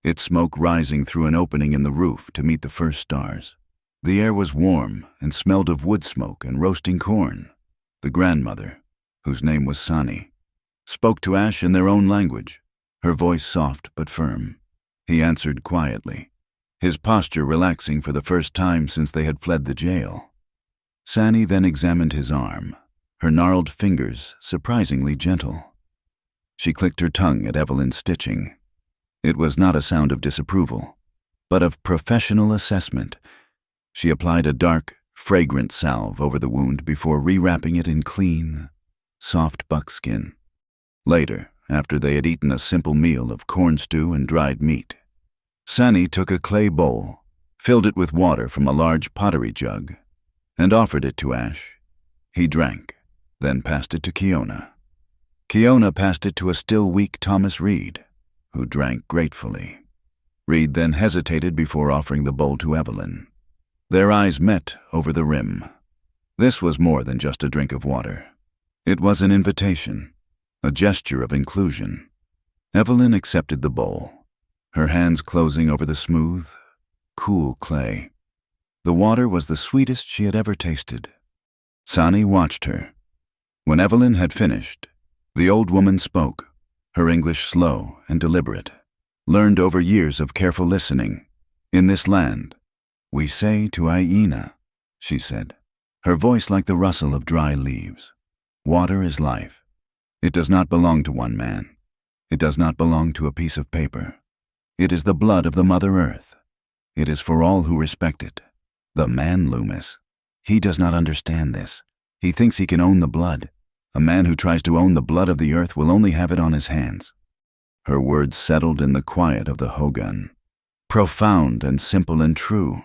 its smoke rising through an opening in the roof to meet the first stars. The air was warm and smelled of wood smoke and roasting corn. The grandmother, whose name was Sani, spoke to Ash in their own language, her voice soft but firm. He answered quietly, his posture relaxing for the first time since they had fled the jail. Sani then examined his arm, her gnarled fingers surprisingly gentle. She clicked her tongue at Evelyn's stitching. It was not a sound of disapproval, but of professional assessment. She applied a dark, fragrant salve over the wound before rewrapping it in clean, soft buckskin. Later, after they had eaten a simple meal of corn stew and dried meat, Sani took a clay bowl, filled it with water from a large pottery jug, and offered it to Ash. He drank, then passed it to Kiona. Kiona passed it to a still weak Thomas Reed, who drank gratefully. Reed then hesitated before offering the bowl to Evelyn. Their eyes met over the rim. This was more than just a drink of water. It was an invitation, a gesture of inclusion. Evelyn accepted the bowl, her hands closing over the smooth, cool clay. The water was the sweetest she had ever tasted. Sani watched her. When Evelyn had finished, the old woman spoke, her English slow and deliberate, learned over years of careful listening. In this land, we say to Aina, she said, her voice like the rustle of dry leaves. Water is life. It does not belong to one man. It does not belong to a piece of paper. It is the blood of the Mother Earth. It is for all who respect it. The man Loomis. He does not understand this. He thinks he can own the blood. A man who tries to own the blood of the earth will only have it on his hands. Her words settled in the quiet of the hogan. Profound and simple and true.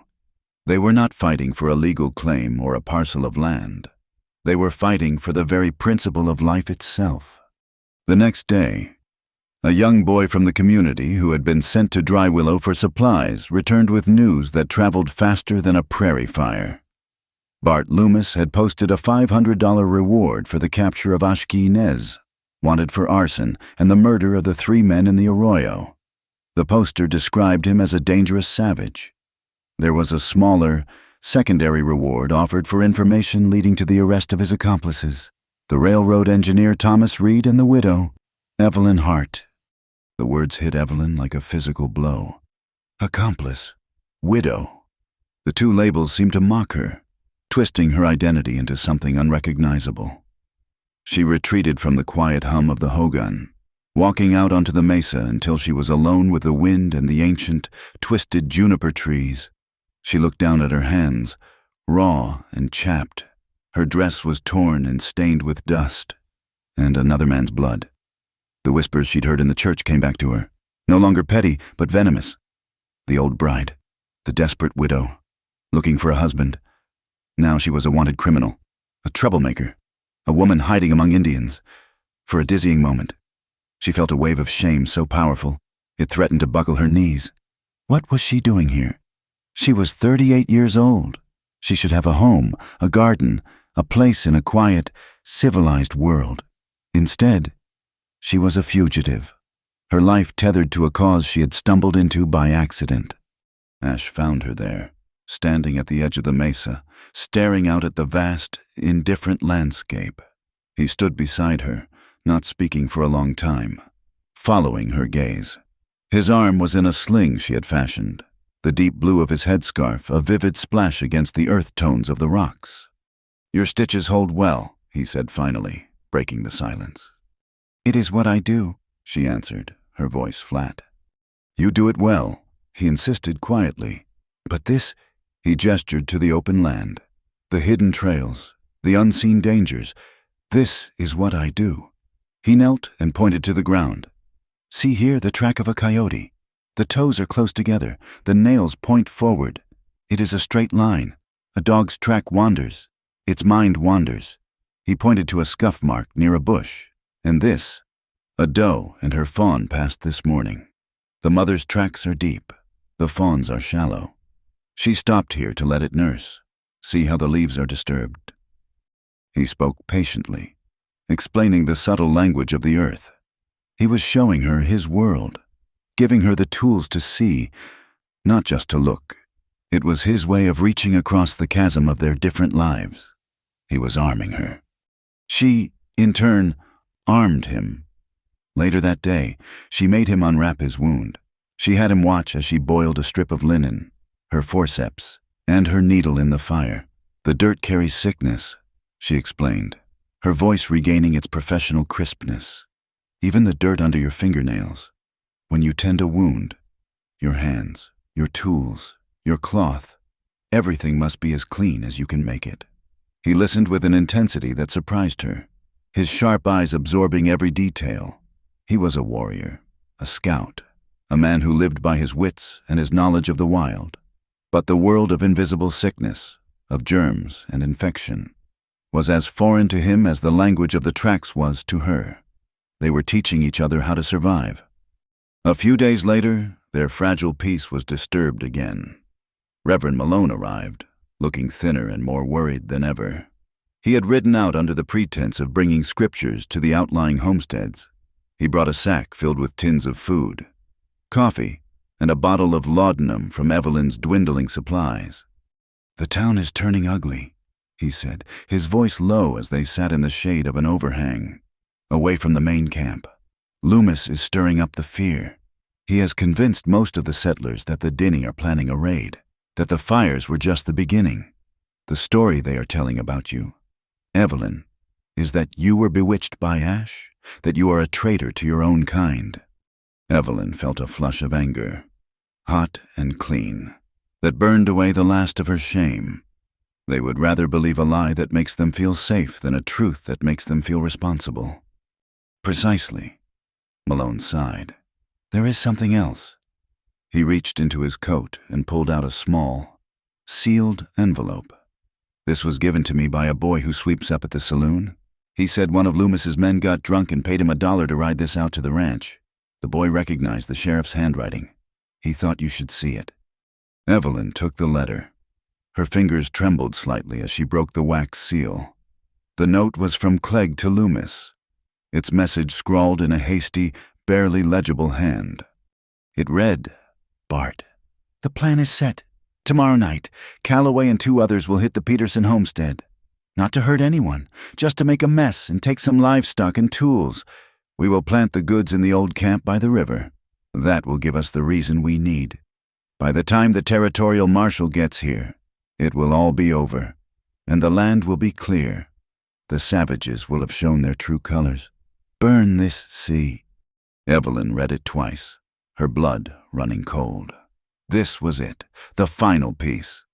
They were not fighting for a legal claim or a parcel of land. They were fighting for the very principle of life itself. The next day, a young boy from the community who had been sent to Dry Willow for supplies returned with news that traveled faster than a prairie fire. Bart Loomis had posted a $500 reward for the capture of Ashki Nez, wanted for arson and the murder of the 3 men in the arroyo. The poster described him as a dangerous savage. There was a smaller, secondary reward offered for information leading to the arrest of his accomplices, the railroad engineer Thomas Reed and the widow, Evelyn Hart. The words hit Evelyn like a physical blow. Accomplice. Widow. The 2 labels seemed to mock her, twisting her identity into something unrecognizable. She retreated from the quiet hum of the hogan, walking out onto the mesa until she was alone with the wind and the ancient, twisted juniper trees. She looked down at her hands, raw and chapped. Her dress was torn and stained with dust, and another man's blood. The whispers she'd heard in the church came back to her, no longer petty, but venomous. The old bride, the desperate widow, looking for a husband. Now she was a wanted criminal, a troublemaker, a woman hiding among Indians. For a dizzying moment, she felt a wave of shame so powerful, it threatened to buckle her knees. What was she doing here? She was 38 years old. She should have a home, a garden, a place in a quiet, civilized world. Instead, she was a fugitive, her life tethered to a cause she had stumbled into by accident. Ash found her there, standing at the edge of the mesa, staring out at the vast, indifferent landscape. He stood beside her, not speaking for a long time, following her gaze. His arm was in a sling she had fashioned, the deep blue of his headscarf a vivid splash against the earth tones of the rocks. "Your stitches hold well," he said finally, breaking the silence. "It is what I do," she answered, her voice flat. "You do it well," he insisted quietly. "But this," he gestured to the open land, "the hidden trails, the unseen dangers, this is what I do." He knelt and pointed to the ground. "See here the track of a coyote. The toes are close together, the nails point forward. It is a straight line. A dog's track wanders. Its mind wanders." He pointed to a scuff mark near a bush. "And this, a doe and her fawn passed this morning. The mother's tracks are deep, the fawn's are shallow. She stopped here to let it nurse. See how the leaves are disturbed." He spoke patiently, explaining the subtle language of the earth. He was showing her his world, giving her the tools to see, not just to look. It was his way of reaching across the chasm of their different lives. He was arming her. She, in turn, armed him. Later that day, she made him unwrap his wound. She had him watch as she boiled a strip of linen, her forceps, and her needle in the fire. "The dirt carries sickness," she explained, her voice regaining its professional crispness. "Even the dirt under your fingernails. When you tend a wound, your hands, your tools, your cloth, everything must be as clean as you can make it." He listened with an intensity that surprised her, his sharp eyes absorbing every detail. He was a warrior, a scout, a man who lived by his wits and his knowledge of the wild. But the world of invisible sickness, of germs and infection, was as foreign to him as the language of the tracks was to her. They were teaching each other how to survive. A few days later, their fragile peace was disturbed again. Reverend Malone arrived, looking thinner and more worried than ever. He had ridden out under the pretense of bringing scriptures to the outlying homesteads. He brought a sack filled with tins of food, coffee, and a bottle of laudanum from Evelyn's dwindling supplies. "The town is turning ugly," he said, his voice low as they sat in the shade of an overhang, away from the main camp. "Loomis is stirring up the fear. He has convinced most of the settlers that the Dinny are planning a raid, that the fires were just the beginning. The story they are telling about you, Evelyn, is that you were bewitched by Ash, that you are a traitor to your own kind." Evelyn felt a flush of anger, hot and clean, that burned away the last of her shame. They would rather believe a lie that makes them feel safe than a truth that makes them feel responsible. "Precisely," Malone sighed. "There is something else." He reached into his coat and pulled out a small, sealed envelope. "This was given to me by a boy who sweeps up at the saloon. He said one of Loomis's men got drunk and paid him $1 to ride this out to the ranch. The boy recognized the sheriff's handwriting. He thought you should see it." Evelyn took the letter. Her fingers trembled slightly as she broke the wax seal. The note was from Clegg to Loomis, its message scrawled in a hasty, barely legible hand. It read, "Bart, the plan is set. Tomorrow night, Calloway and 2 others will hit the Peterson homestead. Not to hurt anyone, just to make a mess and take some livestock and tools. We will plant the goods in the old camp by the river. That will give us the reason we need. By the time the territorial marshal gets here, it will all be over, and the land will be clear. The savages will have shown their true colors. Burn this sea." Evelyn read it twice, her blood running cold. This was it, the final piece.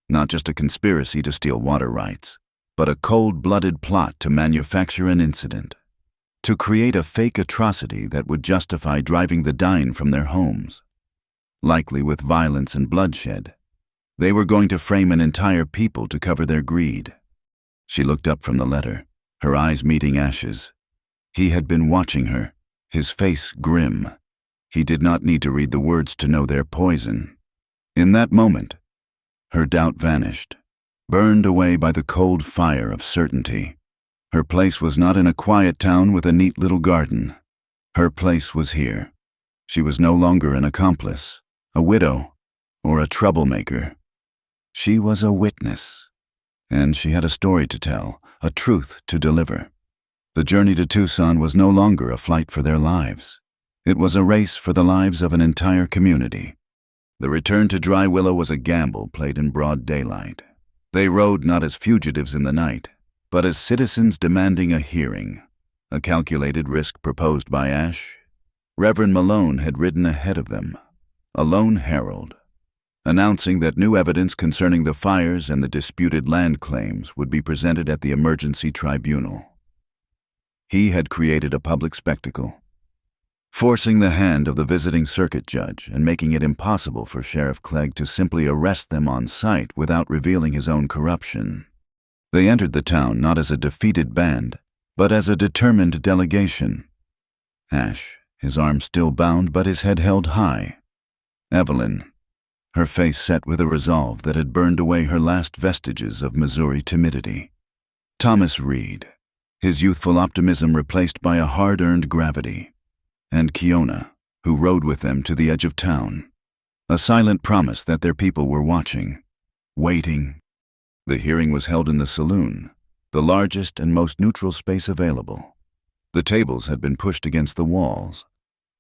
Not just a conspiracy to steal water rights, but a cold-blooded plot to manufacture an incident, to create a fake atrocity that would justify driving the dying from their homes, likely with violence and bloodshed. They were going to frame an entire people to cover their greed. She looked up from the letter, her eyes meeting Ash's. He had been watching her, his face grim. He did not need to read the words to know their poison. In that moment, her doubt vanished, burned away by the cold fire of certainty. Her place was not in a quiet town with a neat little garden. Her place was here. She was no longer an accomplice, a widow, or a troublemaker. She was a witness, and she had a story to tell, a truth to deliver. The journey to Tucson was no longer a flight for their lives. It was a race for the lives of an entire community. The return to Dry Willow was a gamble played in broad daylight. They rode not as fugitives in the night, but as citizens demanding a hearing, a calculated risk proposed by Ash. Reverend Malone had ridden ahead of them, a lone herald, announcing that new evidence concerning the fires and the disputed land claims would be presented at the emergency tribunal. He had created a public spectacle, forcing the hand of the visiting circuit judge and making it impossible for Sheriff Clegg to simply arrest them on sight without revealing his own corruption. They entered the town not as a defeated band, but as a determined delegation. Ash, his arms still bound but his head held high. Evelyn, her face set with a resolve that had burned away her last vestiges of Missouri timidity. Thomas Reed, his youthful optimism replaced by a hard-earned gravity. And Kiona, who rode with them to the edge of town, a silent promise that their people were watching, waiting. The hearing was held in the saloon, the largest and most neutral space available. The tables had been pushed against the walls,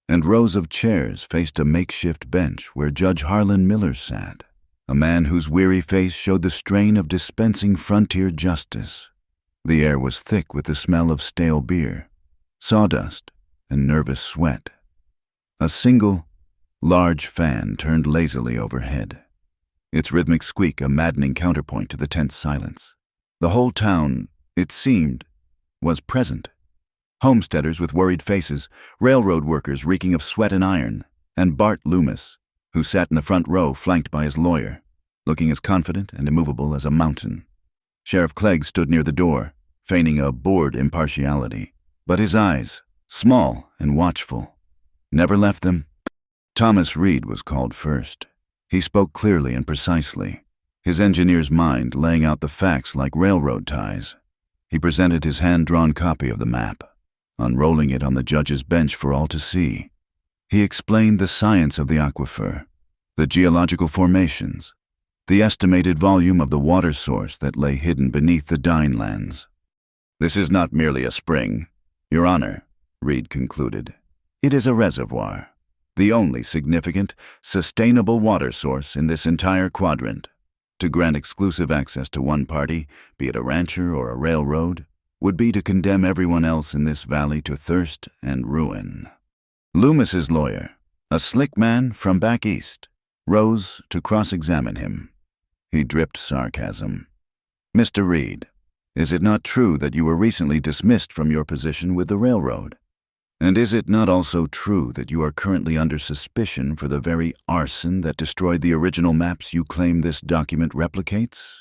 and rows of chairs faced a makeshift bench where Judge Harlan Miller sat, a man whose weary face showed the strain of dispensing frontier justice. The air was thick with the smell of stale beer, sawdust, and nervous sweat. A single, large fan turned lazily overhead, its rhythmic squeak a maddening counterpoint to the tense silence. The whole town, it seemed, was present. Homesteaders with worried faces, railroad workers reeking of sweat and iron, and Bart Loomis, who sat in the front row flanked by his lawyer, looking as confident and immovable as a mountain. Sheriff Clegg stood near the door, feigning a bored impartiality, but his eyes, small and watchful, never left them. Thomas Reed was called first. He spoke clearly and precisely, his engineer's mind laying out the facts like railroad ties. He presented his hand-drawn copy of the map, unrolling it on the judge's bench for all to see. He explained the science of the aquifer, the geological formations, the estimated volume of the water source that lay hidden beneath the Dine lands. "This is not merely a spring, Your Honor," Reed concluded. "It is a reservoir, the only significant, sustainable water source in this entire quadrant. To grant exclusive access to one party, be it a rancher or a railroad, would be to condemn everyone else in this valley to thirst and ruin." Loomis's lawyer, a slick man from back east, rose to cross-examine him. He dripped sarcasm. "Mr. Reed, is it not true that you were recently dismissed from your position with the railroad? And is it not also true that you are currently under suspicion for the very arson that destroyed the original maps you claim this document replicates?"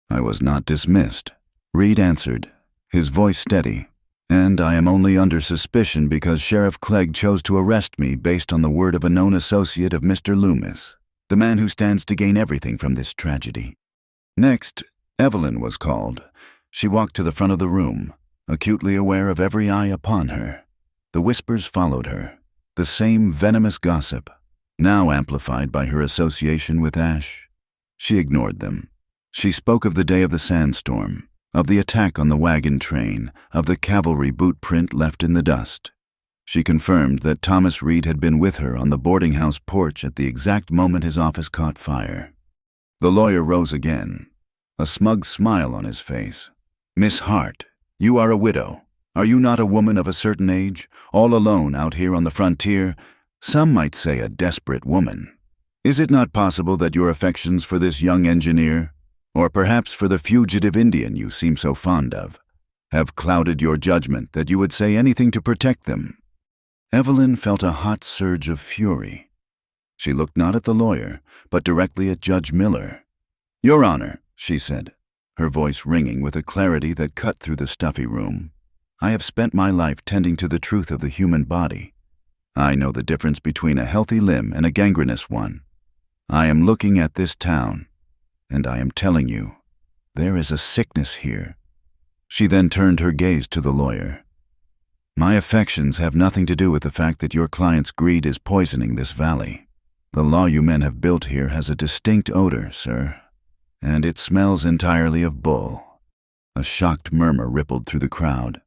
"I was not dismissed," Reed answered, his voice steady, "and I am only under suspicion because Sheriff Clegg chose to arrest me based on the word of a known associate of Mr. Loomis, the man who stands to gain everything from this tragedy." Next, Evelyn was called. She walked to the front of the room, acutely aware of every eye upon her. The whispers followed her, the same venomous gossip, now amplified by her association with Ash. She ignored them. She spoke of the day of the sandstorm, of the attack on the wagon train, of the cavalry boot print left in the dust. She confirmed that Thomas Reed had been with her on the boarding house porch at the exact moment his office caught fire. The lawyer rose again, a smug smile on his face. "Miss Hart, you are a widow. Are you not a woman of a certain age, all alone out here on the frontier? Some might say a desperate woman. Is it not possible that your affections for this young engineer, or perhaps for the fugitive Indian you seem so fond of, have clouded your judgment that you would say anything to protect them?" Evelyn felt a hot surge of fury. She looked not at the lawyer, but directly at Judge Miller. "Your Honor," she said, her voice ringing with a clarity that cut through the stuffy room, "I have spent my life tending to the truth of the human body. I know the difference between a healthy limb and a gangrenous one. I am looking at this town, and I am telling you, there is a sickness here." She then turned her gaze to the lawyer. "My affections have nothing to do with the fact that your client's greed is poisoning this valley. The law you men have built here has a distinct odor, sir, and it smells entirely of bull." A shocked murmur rippled through the crowd.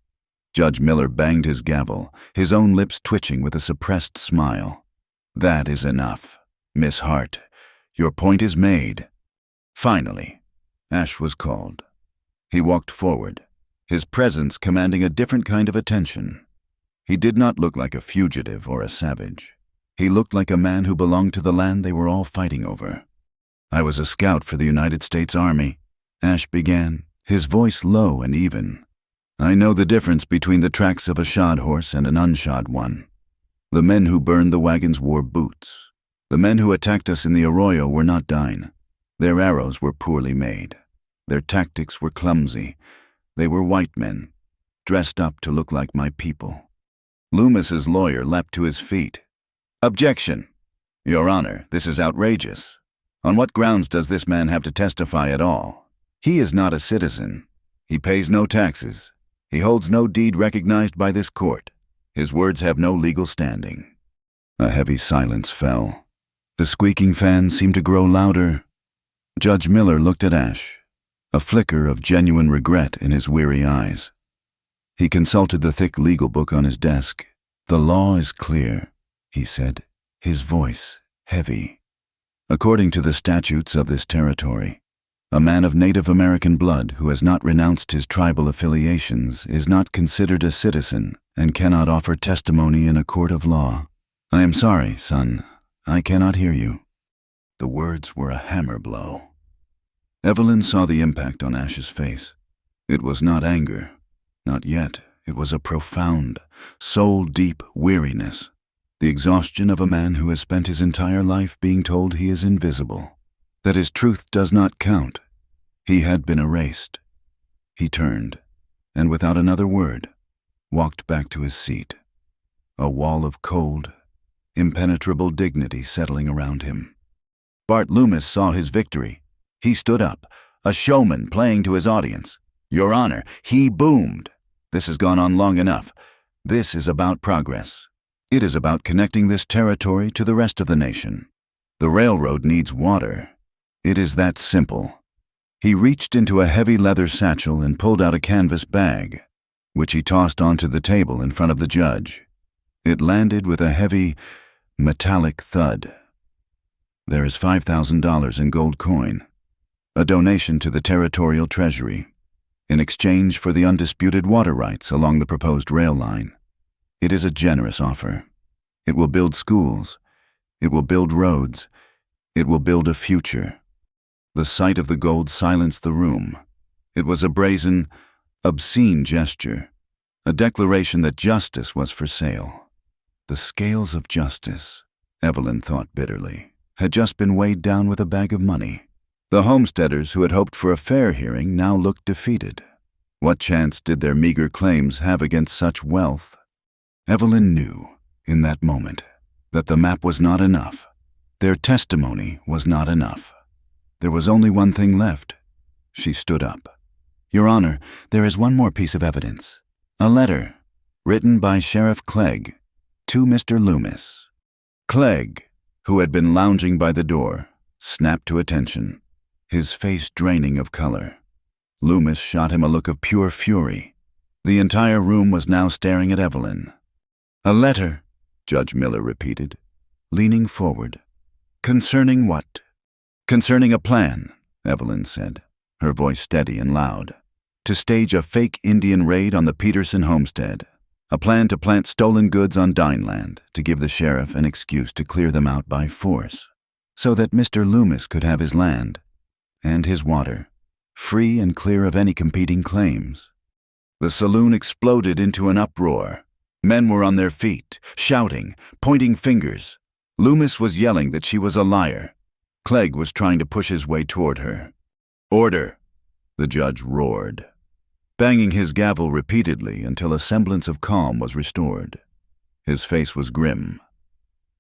Judge Miller banged his gavel, his own lips twitching with a suppressed smile. "That is enough. Miss Hart, your point is made." Finally, Ash was called. He walked forward, his presence commanding a different kind of attention. He did not look like a fugitive or a savage. He looked like a man who belonged to the land they were all fighting over. "I was a scout for the United States Army," Ash began, his voice low and even. "I know the difference between the tracks of a shod horse and an unshod one. The men who burned the wagons wore boots. The men who attacked us in the arroyo were not dine. Their arrows were poorly made. Their tactics were clumsy. They were white men, dressed up to look like my people." Loomis's lawyer leapt to his feet. "Objection! Your Honor, this is outrageous. On what grounds does this man have to testify at all? He is not a citizen. He pays no taxes. He holds no deed recognized by this court. His words have no legal standing." A heavy silence fell. The squeaking fan seemed to grow louder. Judge Miller looked at Ash, a flicker of genuine regret in his weary eyes. He consulted the thick legal book on his desk. "The law is clear," he said, his voice heavy. "According to the statutes of this territory, a man of Native American blood who has not renounced his tribal affiliations is not considered a citizen and cannot offer testimony in a court of law. I am sorry, son. I cannot hear you." The words were a hammer blow. Evelyn saw the impact on Ash's face. It was not anger. Not yet. It was a profound, soul-deep weariness. The exhaustion of a man who has spent his entire life being told he is invisible, that his truth does not count. He had been erased. He turned, and without another word, walked back to his seat. A wall of cold, impenetrable dignity settling around him. Bart Loomis saw his victory. He stood up, a showman playing to his audience. "Your Honor," he boomed. "This has gone on long enough. This is about progress. It is about connecting this territory to the rest of the nation. The railroad needs water. It is that simple." He reached into a heavy leather satchel and pulled out a canvas bag, which he tossed onto the table in front of the judge. It landed with a heavy, metallic thud. "There is $5,000 in gold coin, a donation to the territorial treasury, in exchange for the undisputed water rights along the proposed rail line. It is a generous offer. It will build schools. It will build roads. It will build a future." The sight of the gold silenced the room. It was a brazen, obscene gesture, a declaration that justice was for sale. The scales of justice, Evelyn thought bitterly, had just been weighed down with a bag of money. The homesteaders who had hoped for a fair hearing now looked defeated. What chance did their meager claims have against such wealth? Evelyn knew, in that moment, that the map was not enough. Their testimony was not enough. There was only one thing left. She stood up. "Your Honor, there is one more piece of evidence. A letter, written by Sheriff Clegg, to Mr. Loomis." Clegg, who had been lounging by the door, snapped to attention, his face draining of color. Loomis shot him a look of pure fury. The entire room was now staring at Evelyn. "A letter," Judge Miller repeated, leaning forward. "Concerning what?" "Concerning a plan," Evelyn said, her voice steady and loud. "To stage a fake Indian raid on the Peterson homestead. A plan to plant stolen goods on Dine land to give the sheriff an excuse to clear them out by force, so that Mr. Loomis could have his land and his water, free and clear of any competing claims." The saloon exploded into an uproar. Men were on their feet, shouting, pointing fingers. Loomis was yelling that she was a liar. Clegg was trying to push his way toward her. "Order!" the judge roared, banging his gavel repeatedly until a semblance of calm was restored. His face was grim.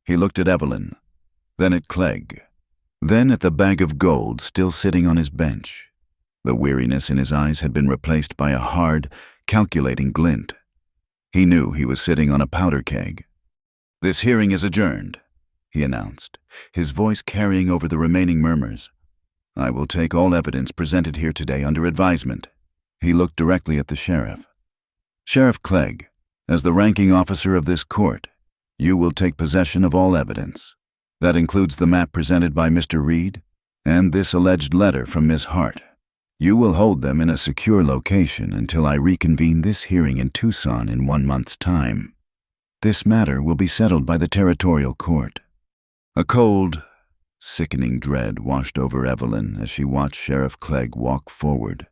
He looked at Evelyn, then at Clegg, then at the bag of gold still sitting on his bench. The weariness in his eyes had been replaced by a hard, calculating glint. He knew he was sitting on a powder keg. "This hearing is adjourned," he announced, his voice carrying over the remaining murmurs. "I will take all evidence presented here today under advisement." He looked directly at the sheriff. Sheriff Clegg, as the ranking officer of this court, you will take possession of all evidence. That includes the map presented by Mr. Reed and this alleged letter from Miss Hart. You will hold them in a secure location until I reconvene this hearing in Tucson in 1 month's time. This matter will be settled by the territorial court. A cold, sickening dread washed over Evelyn as she watched Sheriff Clegg walk forward.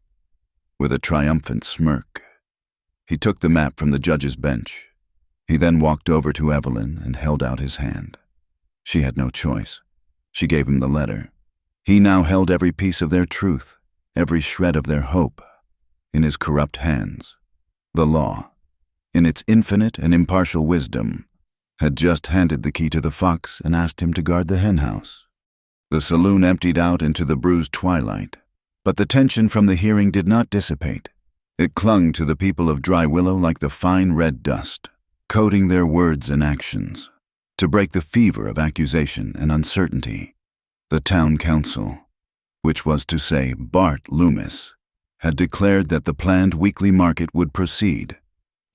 With a triumphant smirk, he took the map from the judge's bench. He then walked over to Evelyn and held out his hand. She had no choice. She gave him the letter. He now held every piece of their truth, every shred of their hope, in his corrupt hands. The law, in its infinite and impartial wisdom, had just handed the key to the fox and asked him to guard the henhouse. The saloon emptied out into the bruised twilight, but the tension from the hearing did not dissipate. It clung to the people of Dry Willow like the fine red dust, coating their words and actions. To break the fever of accusation and uncertainty, the town council, which was to say Bart Loomis, had declared that the planned weekly market would proceed.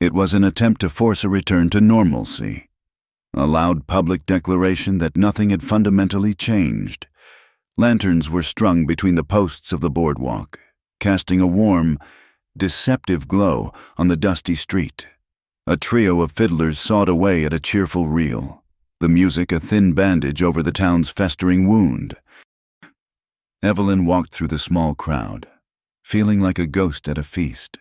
It was an attempt to force a return to normalcy, a loud public declaration that nothing had fundamentally changed. Lanterns were strung between the posts of the boardwalk, casting a warm, deceptive glow on the dusty street. A trio of fiddlers sawed away at a cheerful reel, the music a thin bandage over the town's festering wound. Evelyn walked through the small crowd, feeling like a ghost at a feast.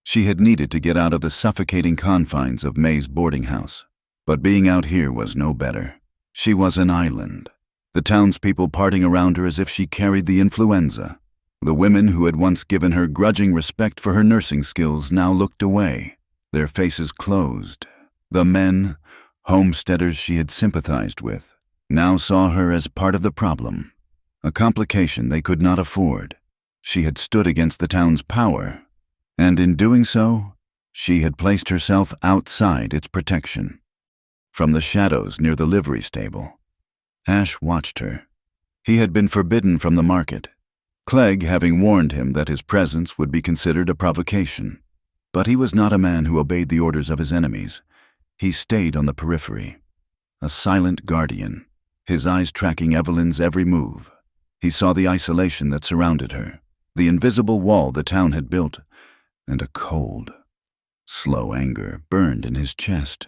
She had needed to get out of the suffocating confines of May's boarding house, but being out here was no better. She was an island, the townspeople parting around her as if she carried the influenza. The women who had once given her grudging respect for her nursing skills now looked away, their faces closed. The men, homesteaders she had sympathized with, now saw her as part of the problem, a complication they could not afford. She had stood against the town's power, and in doing so, she had placed herself outside its protection. From the shadows near the livery stable, Ash watched her. He had been forbidden from the market, Clegg having warned him that his presence would be considered a provocation. But he was not a man who obeyed the orders of his enemies. He stayed on the periphery, a silent guardian, his eyes tracking Evelyn's every move. He saw the isolation that surrounded her, the invisible wall the town had built, and a cold, slow anger burned in his chest.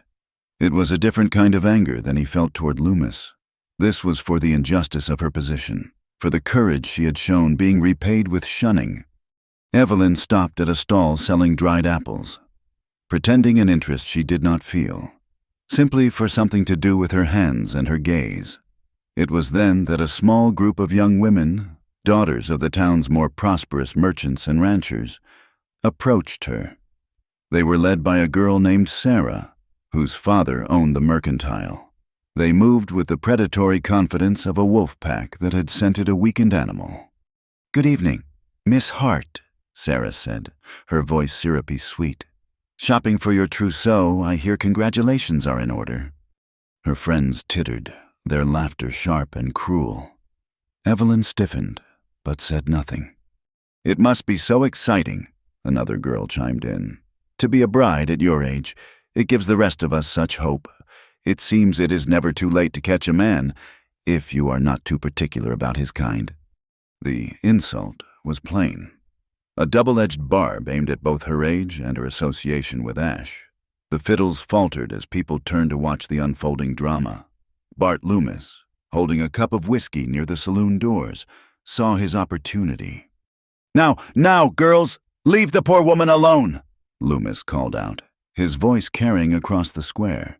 It was a different kind of anger than he felt toward Loomis. This was for the injustice of her position, for the courage she had shown being repaid with shunning. Evelyn stopped at a stall selling dried apples, pretending an interest she did not feel, simply for something to do with her hands and her gaze. It was then that a small group of young women, daughters of the town's more prosperous merchants and ranchers, approached her. They were led by a girl named Sarah, whose father owned the mercantile. They moved with the predatory confidence of a wolf pack that had scented a weakened animal. "Good evening, Miss Hart," Sarah said, her voice syrupy sweet. "Shopping for your trousseau, I hear congratulations are in order." Her friends tittered, their laughter sharp and cruel. Evelyn stiffened, but said nothing. "It must be so exciting," another girl chimed in. "To be a bride at your age, it gives the rest of us such hope. It seems it is never too late to catch a man, if you are not too particular about his kind." The insult was plain, a double-edged barb aimed at both her age and her association with Ash. The fiddles faltered as people turned to watch the unfolding drama. Bart Loomis, holding a cup of whiskey near the saloon doors, saw his opportunity. Now, girls, leave the poor woman alone," Loomis called out, his voice carrying across the square.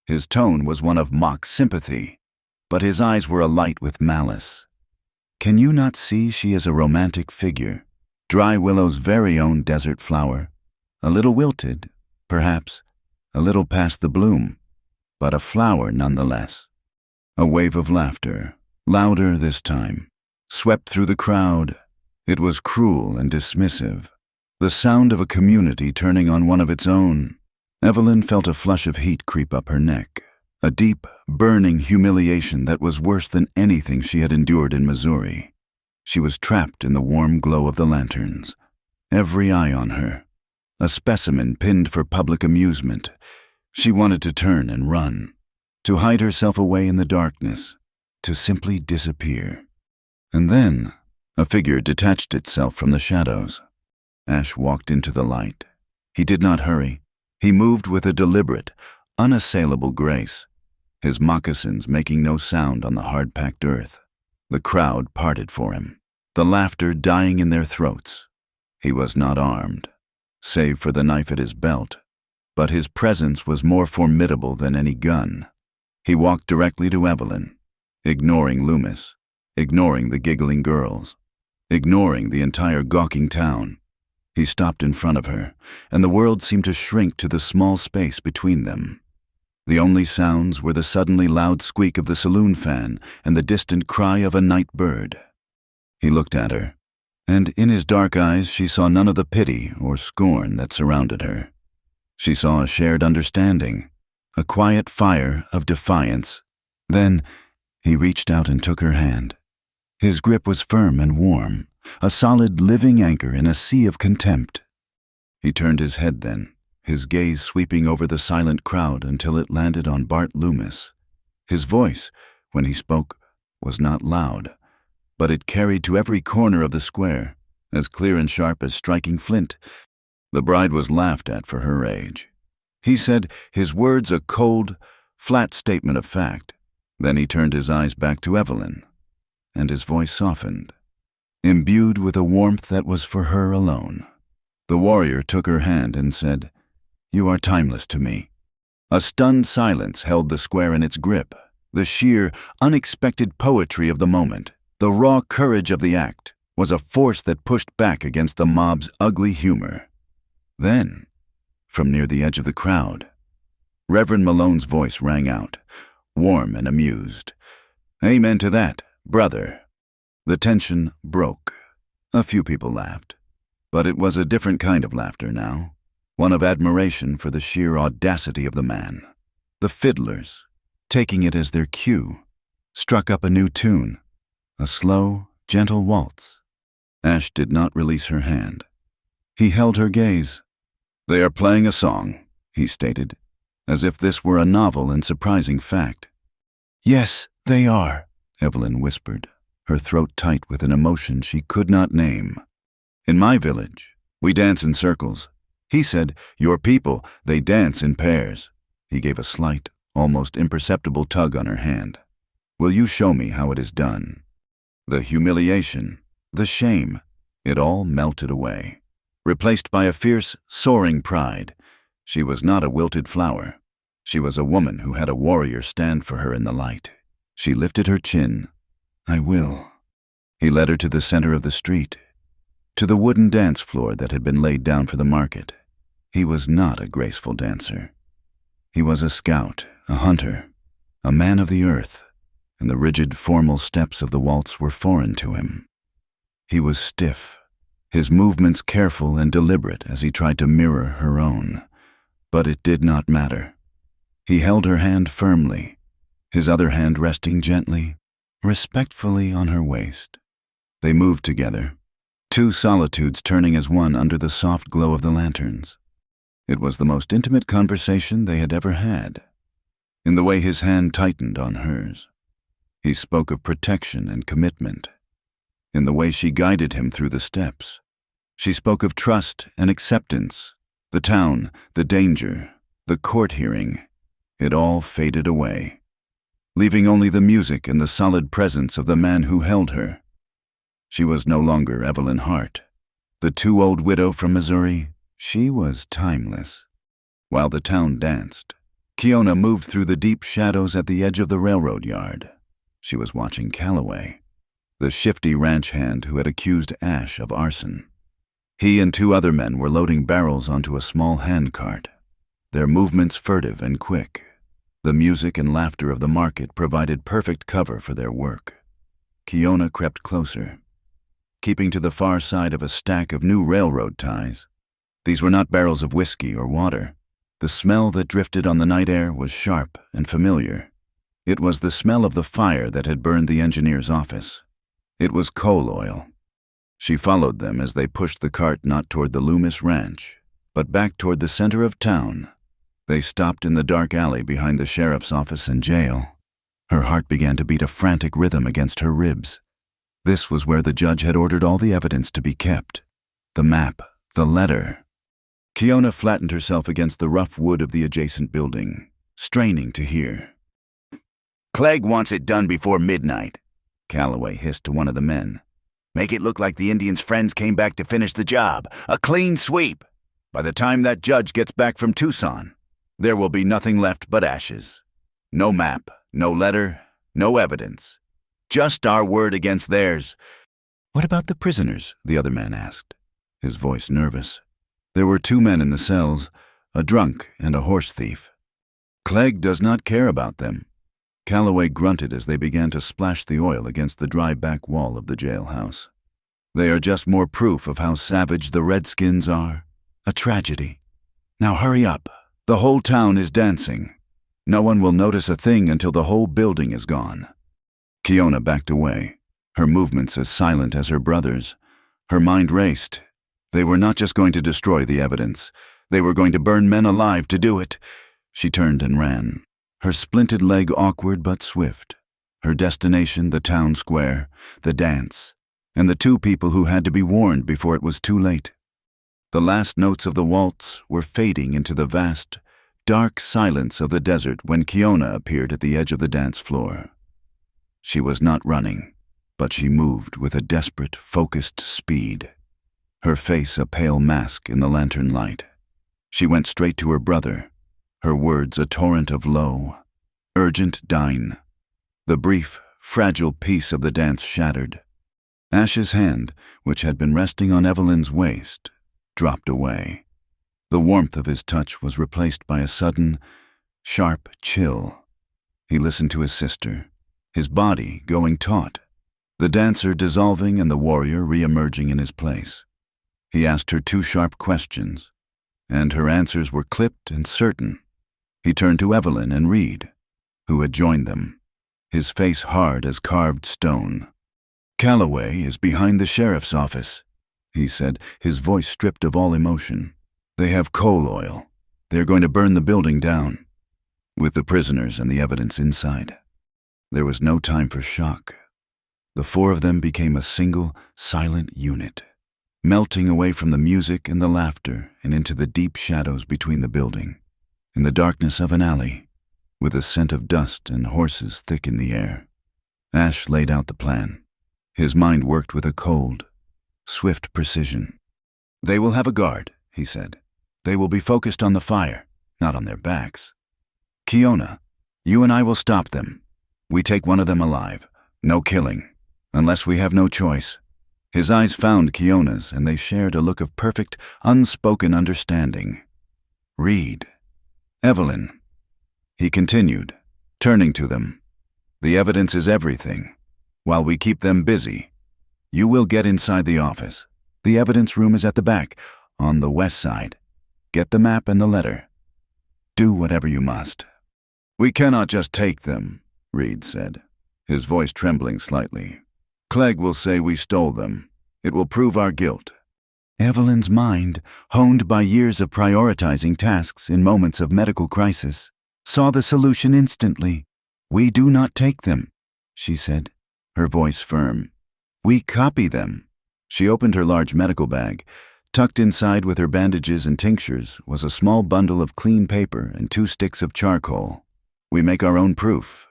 His tone was one of mock sympathy, but his eyes were alight with malice. "Can you not see she is a romantic figure, Dry Willow's very own desert flower, a little wilted, perhaps, a little past the bloom, but a flower nonetheless?" A wave of laughter, louder this time, swept through the crowd. It was cruel and dismissive, the sound of a community turning on one of its own. Evelyn felt a flush of heat creep up her neck, a deep, burning humiliation that was worse than anything she had endured in Missouri. She was trapped in the warm glow of the lanterns, every eye on her, a specimen pinned for public amusement. She wanted to turn and run, to hide herself away in the darkness, to simply disappear. And then, a figure detached itself from the shadows. Ash walked into the light. He did not hurry. He moved with a deliberate, unassailable grace, his moccasins making no sound on the hard-packed earth. The crowd parted for him, the laughter dying in their throats. He was not armed, save for the knife at his belt, but his presence was more formidable than any gun. He walked directly to Evelyn, ignoring Loomis, ignoring the giggling girls, ignoring the entire gawking town. He stopped in front of her, and the world seemed to shrink to the small space between them. The only sounds were the suddenly loud squeak of the saloon fan and the distant cry of a night bird. He looked at her, and in his dark eyes she saw none of the pity or scorn that surrounded her. She saw a shared understanding, a quiet fire of defiance. Then he reached out and took her hand. His grip was firm and warm, a solid living anchor in a sea of contempt. He turned his head then, his gaze sweeping over the silent crowd until it landed on Bart Loomis. His voice, when he spoke, was not loud, but it carried to every corner of the square, as clear and sharp as striking flint. The bride was laughed at for her age. He said, his words a cold, flat statement of fact. Then he turned his eyes back to Evelyn, and his voice softened, imbued with a warmth that was for her alone. The warrior took her hand and said, "You are timeless to me." A stunned silence held the square in its grip, the sheer, unexpected poetry of the moment, the raw courage of the act, was a force that pushed back against the mob's ugly humor. Then, from near the edge of the crowd, Reverend Malone's voice rang out, warm and amused. "Amen to that, brother." The tension broke. A few people laughed, but it was a different kind of laughter now, one of admiration for the sheer audacity of the man. The fiddlers, taking it as their cue, struck up a new tune, a slow, gentle waltz. Ash did not release her hand. He held her gaze. "They are playing a song," he stated, as if this were a novel and surprising fact. "Yes, they are," Evelyn whispered, her throat tight with an emotion she could not name. "In my village, we dance in circles." He said, "Your people, they dance in pairs." He gave a slight, almost imperceptible tug on her hand. "Will you show me how it is done?" The humiliation, the shame, it all melted away, replaced by a fierce, soaring pride. She was not a wilted flower. She was a woman who had a warrior stand for her in the light. She lifted her chin. "I will." He led her to the center of the street, to the wooden dance floor that had been laid down for the market. He was not a graceful dancer. He was a scout, a hunter, a man of the earth, and the rigid, formal steps of the waltz were foreign to him. He was stiff, his movements careful and deliberate as he tried to mirror her own. But it did not matter. He held her hand firmly, his other hand resting gently, respectfully on her waist. They moved together, two solitudes turning as one under the soft glow of the lanterns. It was the most intimate conversation they had ever had. In the way his hand tightened on hers, he spoke of protection and commitment. In the way she guided him through the steps, she spoke of trust and acceptance. The town, the danger, the court hearing, it all faded away, leaving only the music and the solid presence of the man who held her. She was no longer Evelyn Hart, the too-old widow from Missouri. She was timeless. While the town danced, Kiona moved through the deep shadows at the edge of the railroad yard. She was watching Calloway, the shifty ranch hand who had accused Ash of arson. He and two other men were loading barrels onto a small handcart, their movements furtive and quick. The music and laughter of the market provided perfect cover for their work. Kiona crept closer, keeping to the far side of a stack of new railroad ties. These were not barrels of whiskey or water. The smell that drifted on the night air was sharp and familiar. It was the smell of the fire that had burned the engineer's office. It was coal oil. She followed them as they pushed the cart not toward the Loomis ranch, but back toward the center of town. They stopped in the dark alley behind the sheriff's office and jail. Her heart began to beat a frantic rhythm against her ribs. This was where the judge had ordered all the evidence to be kept. The map, the letter. Kiona flattened herself against the rough wood of the adjacent building, straining to hear. "Clegg wants it done before midnight," Calloway hissed to one of the men. "Make it look like the Indians' friends came back to finish the job. A clean sweep. By the time that judge gets back from Tucson, there will be nothing left but ashes. No map, no letter, no evidence. Just our word against theirs." "What about the prisoners?" the other man asked, his voice nervous. There were 2 men in the cells, a drunk and a horse thief. "Clegg does not care about them." Calloway grunted as they began to splash the oil against the dry back wall of the jailhouse. "They are just more proof of how savage the Redskins are. A tragedy. Now hurry up. The whole town is dancing. No one will notice a thing until the whole building is gone." Kiona backed away, her movements as silent as her brother's. Her mind raced. They were not just going to destroy the evidence. They were going to burn men alive to do it. She turned and ran, her splinted leg awkward but swift. Her destination, the town square, the dance, and the 2 people who had to be warned before it was too late. The last notes of the waltz were fading into the vast, dark silence of the desert when Kiona appeared at the edge of the dance floor. She was not running, but she moved with a desperate, focused speed, her face a pale mask in the lantern light. She went straight to her brother, her words a torrent of low, urgent dyne. The brief, fragile piece of the dance shattered. Ash's hand, which had been resting on Evelyn's waist, dropped away. The warmth of his touch was replaced by a sudden, sharp chill. He listened to his sister, his body going taut, the dancer dissolving and the warrior re-emerging in his place. He asked her 2 sharp questions, and her answers were clipped and certain. He turned to Evelyn and Reed, who had joined them, his face hard as carved stone. "Calloway is behind the sheriff's office," he said, his voice stripped of all emotion. "They have coal oil. They're going to burn the building down, with the prisoners and the evidence inside." There was no time for shock. The 4 of them became a single, silent unit, melting away from the music and the laughter and into the deep shadows between the building, in the darkness of an alley, with a scent of dust and horses thick in the air. Ash laid out the plan. His mind worked with a cold, swift precision. "They will have a guard," he said. "They will be focused on the fire, not on their backs. Kiona, you and I will stop them. We take one of them alive. No killing, unless we have no choice." His eyes found Kiona's, and they shared a look of perfect, unspoken understanding. "Reed. Evelyn," he continued, turning to them. "The evidence is everything. While we keep them busy, you will get inside the office. The evidence room is at the back, on the west side. Get the map and the letter. Do whatever you must." "We cannot just take them," Reed said, his voice trembling slightly. "Clegg will say we stole them. It will prove our guilt." Evelyn's mind, honed by years of prioritizing tasks in moments of medical crisis, saw the solution instantly. "We do not take them," she said, her voice firm. "We copy them." She opened her large medical bag. Tucked inside with her bandages and tinctures was a small bundle of clean paper and 2 sticks of charcoal. "We make our own proof,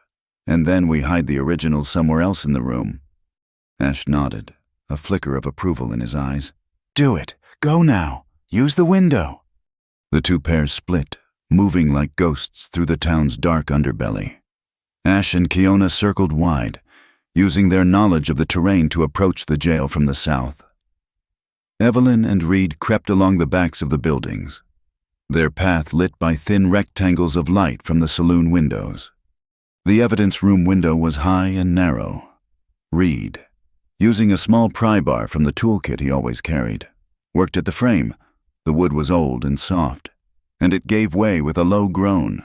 and then we hide the originals somewhere else in the room." Ash nodded, a flicker of approval in his eyes. "Do it. Go now. Use the window." The 2 pairs split, moving like ghosts through the town's dark underbelly. Ash and Kiona circled wide, using their knowledge of the terrain to approach the jail from the south. Evelyn and Reed crept along the backs of the buildings, their path lit by thin rectangles of light from the saloon windows. The evidence room window was high and narrow. Reed, using a small pry bar from the toolkit he always carried, worked at the frame. The wood was old and soft, and it gave way with a low groan.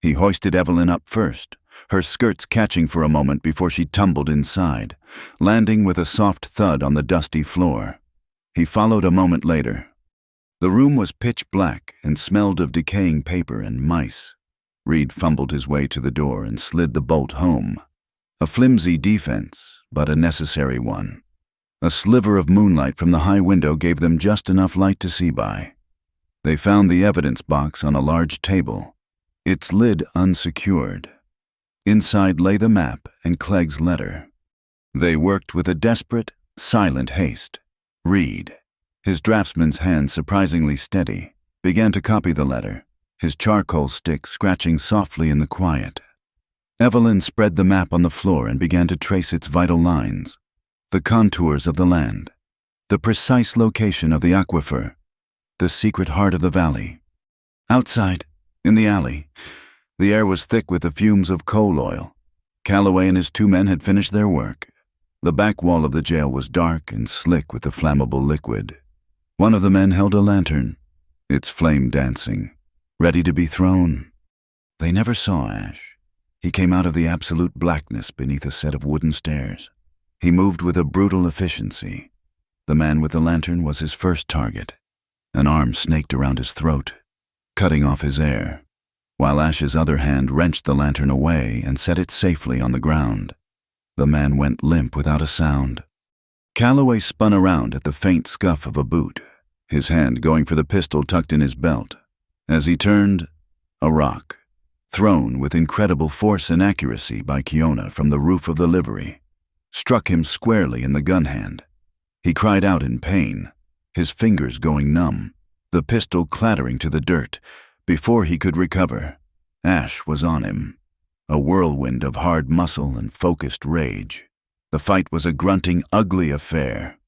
He hoisted Evelyn up first, her skirts catching for a moment before she tumbled inside, landing with a soft thud on the dusty floor. He followed a moment later. The room was pitch black and smelled of decaying paper and mice. Reed fumbled his way to the door and slid the bolt home. A flimsy defense, but a necessary one. A sliver of moonlight from the high window gave them just enough light to see by. They found the evidence box on a large table, its lid unsecured. Inside lay the map and Clegg's letter. They worked with a desperate, silent haste. Reed, his draftsman's hand surprisingly steady, began to copy the letter, his charcoal stick scratching softly in the quiet. Evelyn spread the map on the floor and began to trace its vital lines, the contours of the land, the precise location of the aquifer, the secret heart of the valley. Outside, in the alley, the air was thick with the fumes of coal oil. Calloway and his 2 men had finished their work. The back wall of the jail was dark and slick with the flammable liquid. One of the men held a lantern, its flame dancing, ready to be thrown. They never saw Ash. He came out of the absolute blackness beneath a set of wooden stairs. He moved with a brutal efficiency. The man with the lantern was his first target. An arm snaked around his throat, cutting off his air, while Ash's other hand wrenched the lantern away and set it safely on the ground. The man went limp without a sound. Calloway spun around at the faint scuff of a boot, his hand going for the pistol tucked in his belt. As he turned, a rock, thrown with incredible force and accuracy by Kiona from the roof of the livery, struck him squarely in the gun hand. He cried out in pain, his fingers going numb, the pistol clattering to the dirt. Before he could recover, Ash was on him, a whirlwind of hard muscle and focused rage. The fight was a grunting, ugly affair,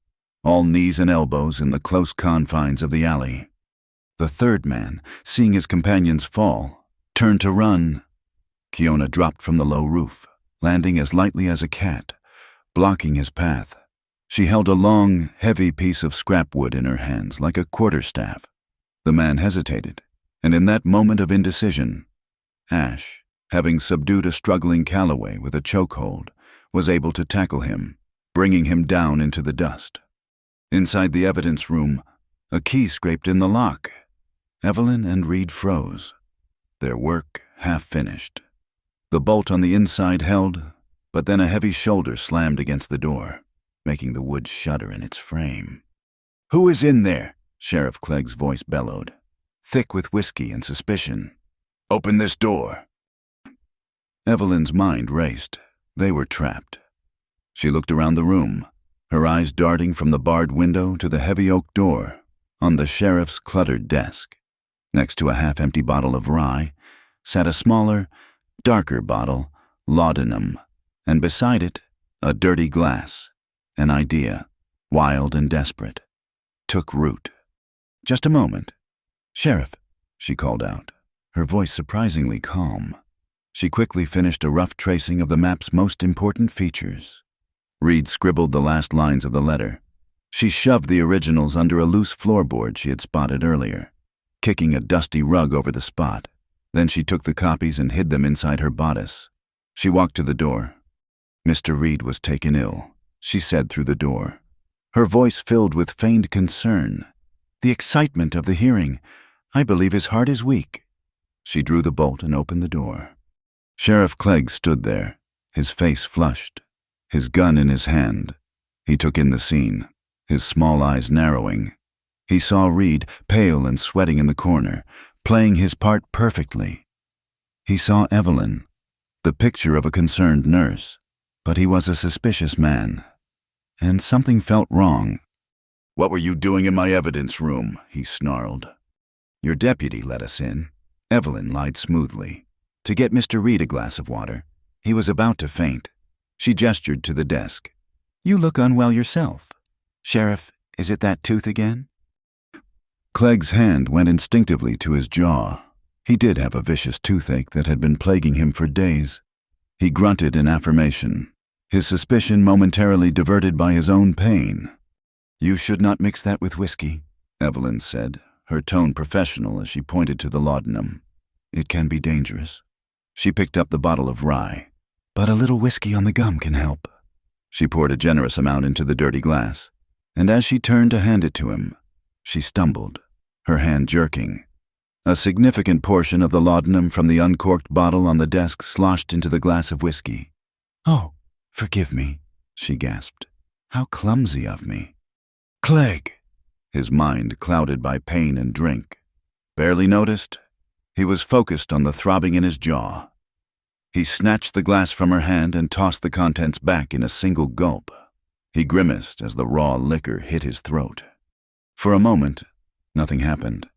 all knees and elbows in the close confines of the alley. The 3rd man, seeing his companions fall, turned to run. Kiona dropped from the low roof, landing as lightly as a cat, blocking his path. She held a long, heavy piece of scrap wood in her hands like a quarterstaff. The man hesitated, and in that moment of indecision, Ash, having subdued a struggling Calloway with a chokehold, was able to tackle him, bringing him down into the dust. Inside the evidence room, a key scraped in the lock. Evelyn and Reed froze, their work half finished. The bolt on the inside held, but then a heavy shoulder slammed against the door, making the wood shudder in its frame. "Who is in there?" Sheriff Clegg's voice bellowed, thick with whiskey and suspicion. "Open this door." Evelyn's mind raced. They were trapped. She looked around the room, her eyes darting from the barred window to the heavy oak door. On the sheriff's cluttered desk, next to a half-empty bottle of rye, sat a smaller, darker bottle, laudanum, and beside it, a dirty glass. An idea, wild and desperate, took root. "Just a moment. Sheriff," she called out, her voice surprisingly calm. She quickly finished a rough tracing of the map's most important features. Reed scribbled the last lines of the letter. She shoved the originals under a loose floorboard she had spotted earlier, kicking a dusty rug over the spot. Then she took the copies and hid them inside her bodice. She walked to the door. "Mr. Reed was taken ill," she said through the door, her voice filled with feigned concern. "The excitement of the hearing. I believe his heart is weak." She drew the bolt and opened the door. Sheriff Clegg stood there, his face flushed, his gun in his hand. He took in the scene, his small eyes narrowing. He saw Reed, pale and sweating in the corner, playing his part perfectly. He saw Evelyn, the picture of a concerned nurse, but he was a suspicious man, and something felt wrong. "What were you doing in my evidence room?" he snarled. "Your deputy let us in," Evelyn lied smoothly, "to get Mr. Reed a glass of water. He was about to faint." She gestured to the desk. "You look unwell yourself. Sheriff, is it that tooth again?" Clegg's hand went instinctively to his jaw. He did have a vicious toothache that had been plaguing him for days. He grunted in affirmation, his suspicion momentarily diverted by his own pain. "You should not mix that with whiskey," Evelyn said, her tone professional as she pointed to the laudanum. "It can be dangerous." She picked up the bottle of rye. "But a little whiskey on the gum can help." She poured a generous amount into the dirty glass, and as she turned to hand it to him, she stumbled, her hand jerking. A significant portion of the laudanum from the uncorked bottle on the desk sloshed into the glass of whiskey. "Oh, forgive me," she gasped. "How clumsy of me." "Clegg!" His mind clouded by pain and drink. Barely noticed, he was focused on the throbbing in his jaw. He snatched the glass from her hand and tossed the contents back in a single gulp. He grimaced as the raw liquor hit his throat. For a moment, nothing happened.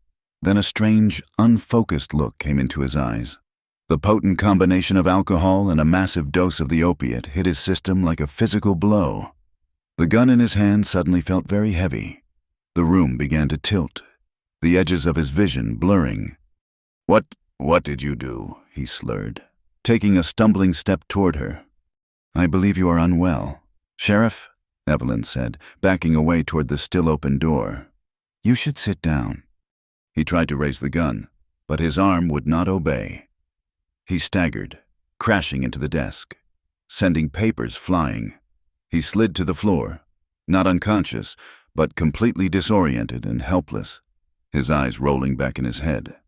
Then a strange, unfocused look came into his eyes. The potent combination of alcohol and a massive dose of the opiate hit his system like a physical blow. The gun in his hand suddenly felt very heavy. The room began to tilt, the edges of his vision blurring. What did you do?" he slurred, taking a stumbling step toward her. "I believe you are unwell. Sheriff," Evelyn said, backing away toward the still-open door. "You should sit down." He tried to raise the gun, but his arm would not obey. He staggered, crashing into the desk, sending papers flying. He slid to the floor, not unconscious, but completely disoriented and helpless, his eyes rolling back in his head.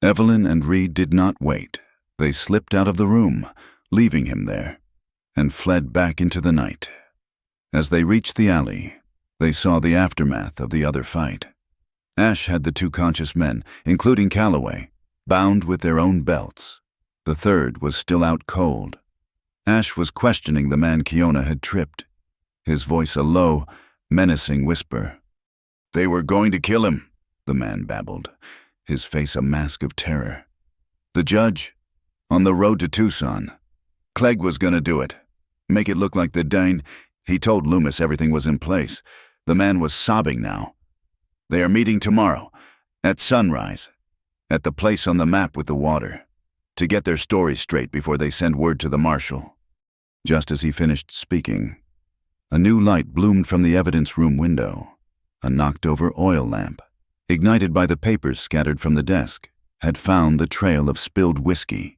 Evelyn and Reed did not wait. They slipped out of the room, leaving him there, and fled back into the night. As they reached the alley, they saw the aftermath of the other fight. Ash had the two conscious men, including Calloway, bound with their own belts. The third was still out cold. Ash was questioning the man Kiona had tripped, his voice a low, menacing whisper. "They were going to kill him," the man babbled, his face a mask of terror. "The judge, on the road to Tucson. Clegg was gonna do it. Make it look like the Dane. He told Loomis everything was in place. The man was sobbing now. They are meeting tomorrow, at sunrise, at the place on the map with the water, to get their story straight before they send word to the marshal." Just as he finished speaking, a new light bloomed from the evidence room window. A knocked-over oil lamp, ignited by the papers scattered from the desk, had found the trail of spilled whiskey.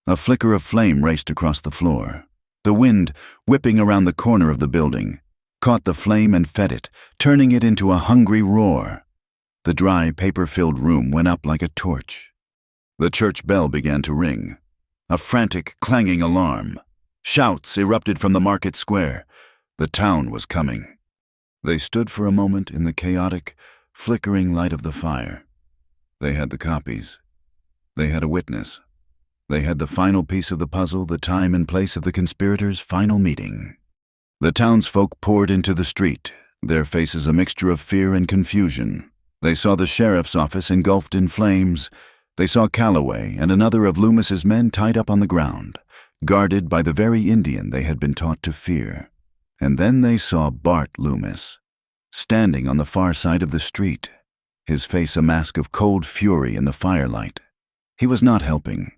A flicker of flame raced across the floor. The wind, whipping around the corner of the building, caught the flame and fed it, turning it into a hungry roar. The dry, paper-filled room went up like a torch. The church bell began to ring, a frantic, clanging alarm. Shouts erupted from the market square. The town was coming. They stood for a moment in the chaotic, flickering light of the fire. They had the copies. They had a witness. They had the final piece of the puzzle, the time and place of the conspirators' final meeting. The townsfolk poured into the street, their faces a mixture of fear and confusion. They saw the sheriff's office engulfed in flames. They saw Calloway and another of Loomis's men tied up on the ground, guarded by the very Indian they had been taught to fear. And then they saw Bart Loomis, standing on the far side of the street, his face a mask of cold fury in the firelight. He was not helping.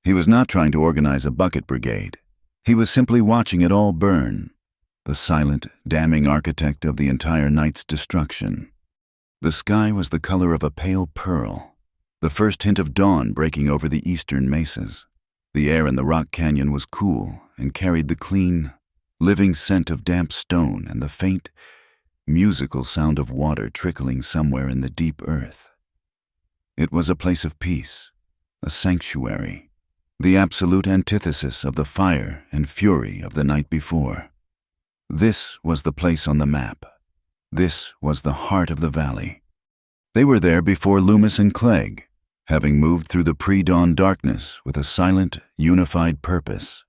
He was not trying to organize a bucket brigade. He was simply watching it all burn, the silent, damning architect of the entire night's destruction. The sky was the color of a pale pearl, the first hint of dawn breaking over the eastern mesas. The air in the rock canyon was cool and carried the clean, living scent of damp stone and the faint, musical sound of water trickling somewhere in the deep earth. It was a place of peace, a sanctuary, the absolute antithesis of the fire and fury of the night before. This was the place on the map. This was the heart of the valley. They were there before Loomis and Clegg, having moved through the pre-dawn darkness with a silent, unified purpose.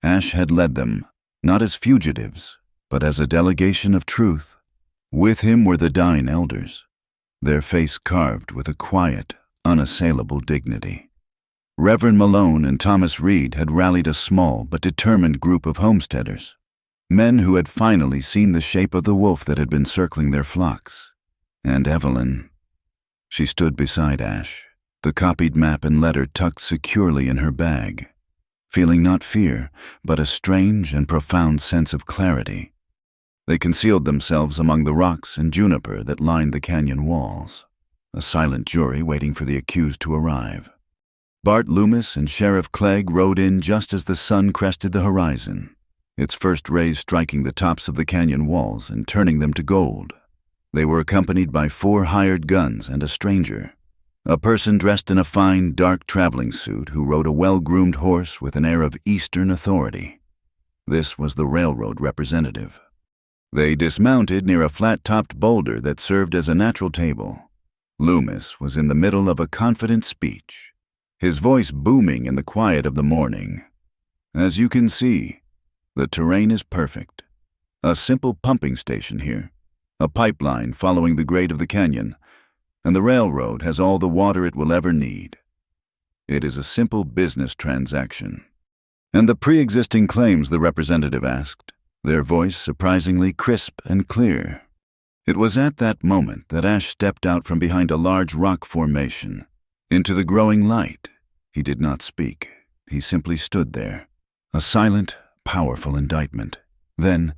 Ash had led them, not as fugitives, but as a delegation of truth. With him were the Dine elders, their face carved with a quiet, unassailable dignity. Reverend Malone and Thomas Reed had rallied a small but determined group of homesteaders, men who had finally seen the shape of the wolf that had been circling their flocks. And Evelyn. She stood beside Ash, the copied map and letter tucked securely in her bag, feeling not fear, but a strange and profound sense of clarity. They concealed themselves among the rocks and juniper that lined the canyon walls, a silent jury waiting for the accused to arrive. Bart Loomis and Sheriff Clegg rode in just as the sun crested the horizon, its first rays striking the tops of the canyon walls and turning them to gold. They were accompanied by 4 hired guns and a stranger, a person dressed in a fine, dark traveling suit who rode a well-groomed horse with an air of Eastern authority. This was the railroad representative. They dismounted near a flat-topped boulder that served as a natural table. Loomis was in the middle of a confident speech, his voice booming in the quiet of the morning. As you can see, the terrain is perfect. A simple pumping station here, a pipeline following the grade of the canyon, and the railroad has all the water it will ever need. It is a simple business transaction. And the pre-existing claims, the representative asked, their voice surprisingly crisp and clear. It was at that moment that Ash stepped out from behind a large rock formation into the growing light. He did not speak. He simply stood there, a silent, powerful indictment. Then,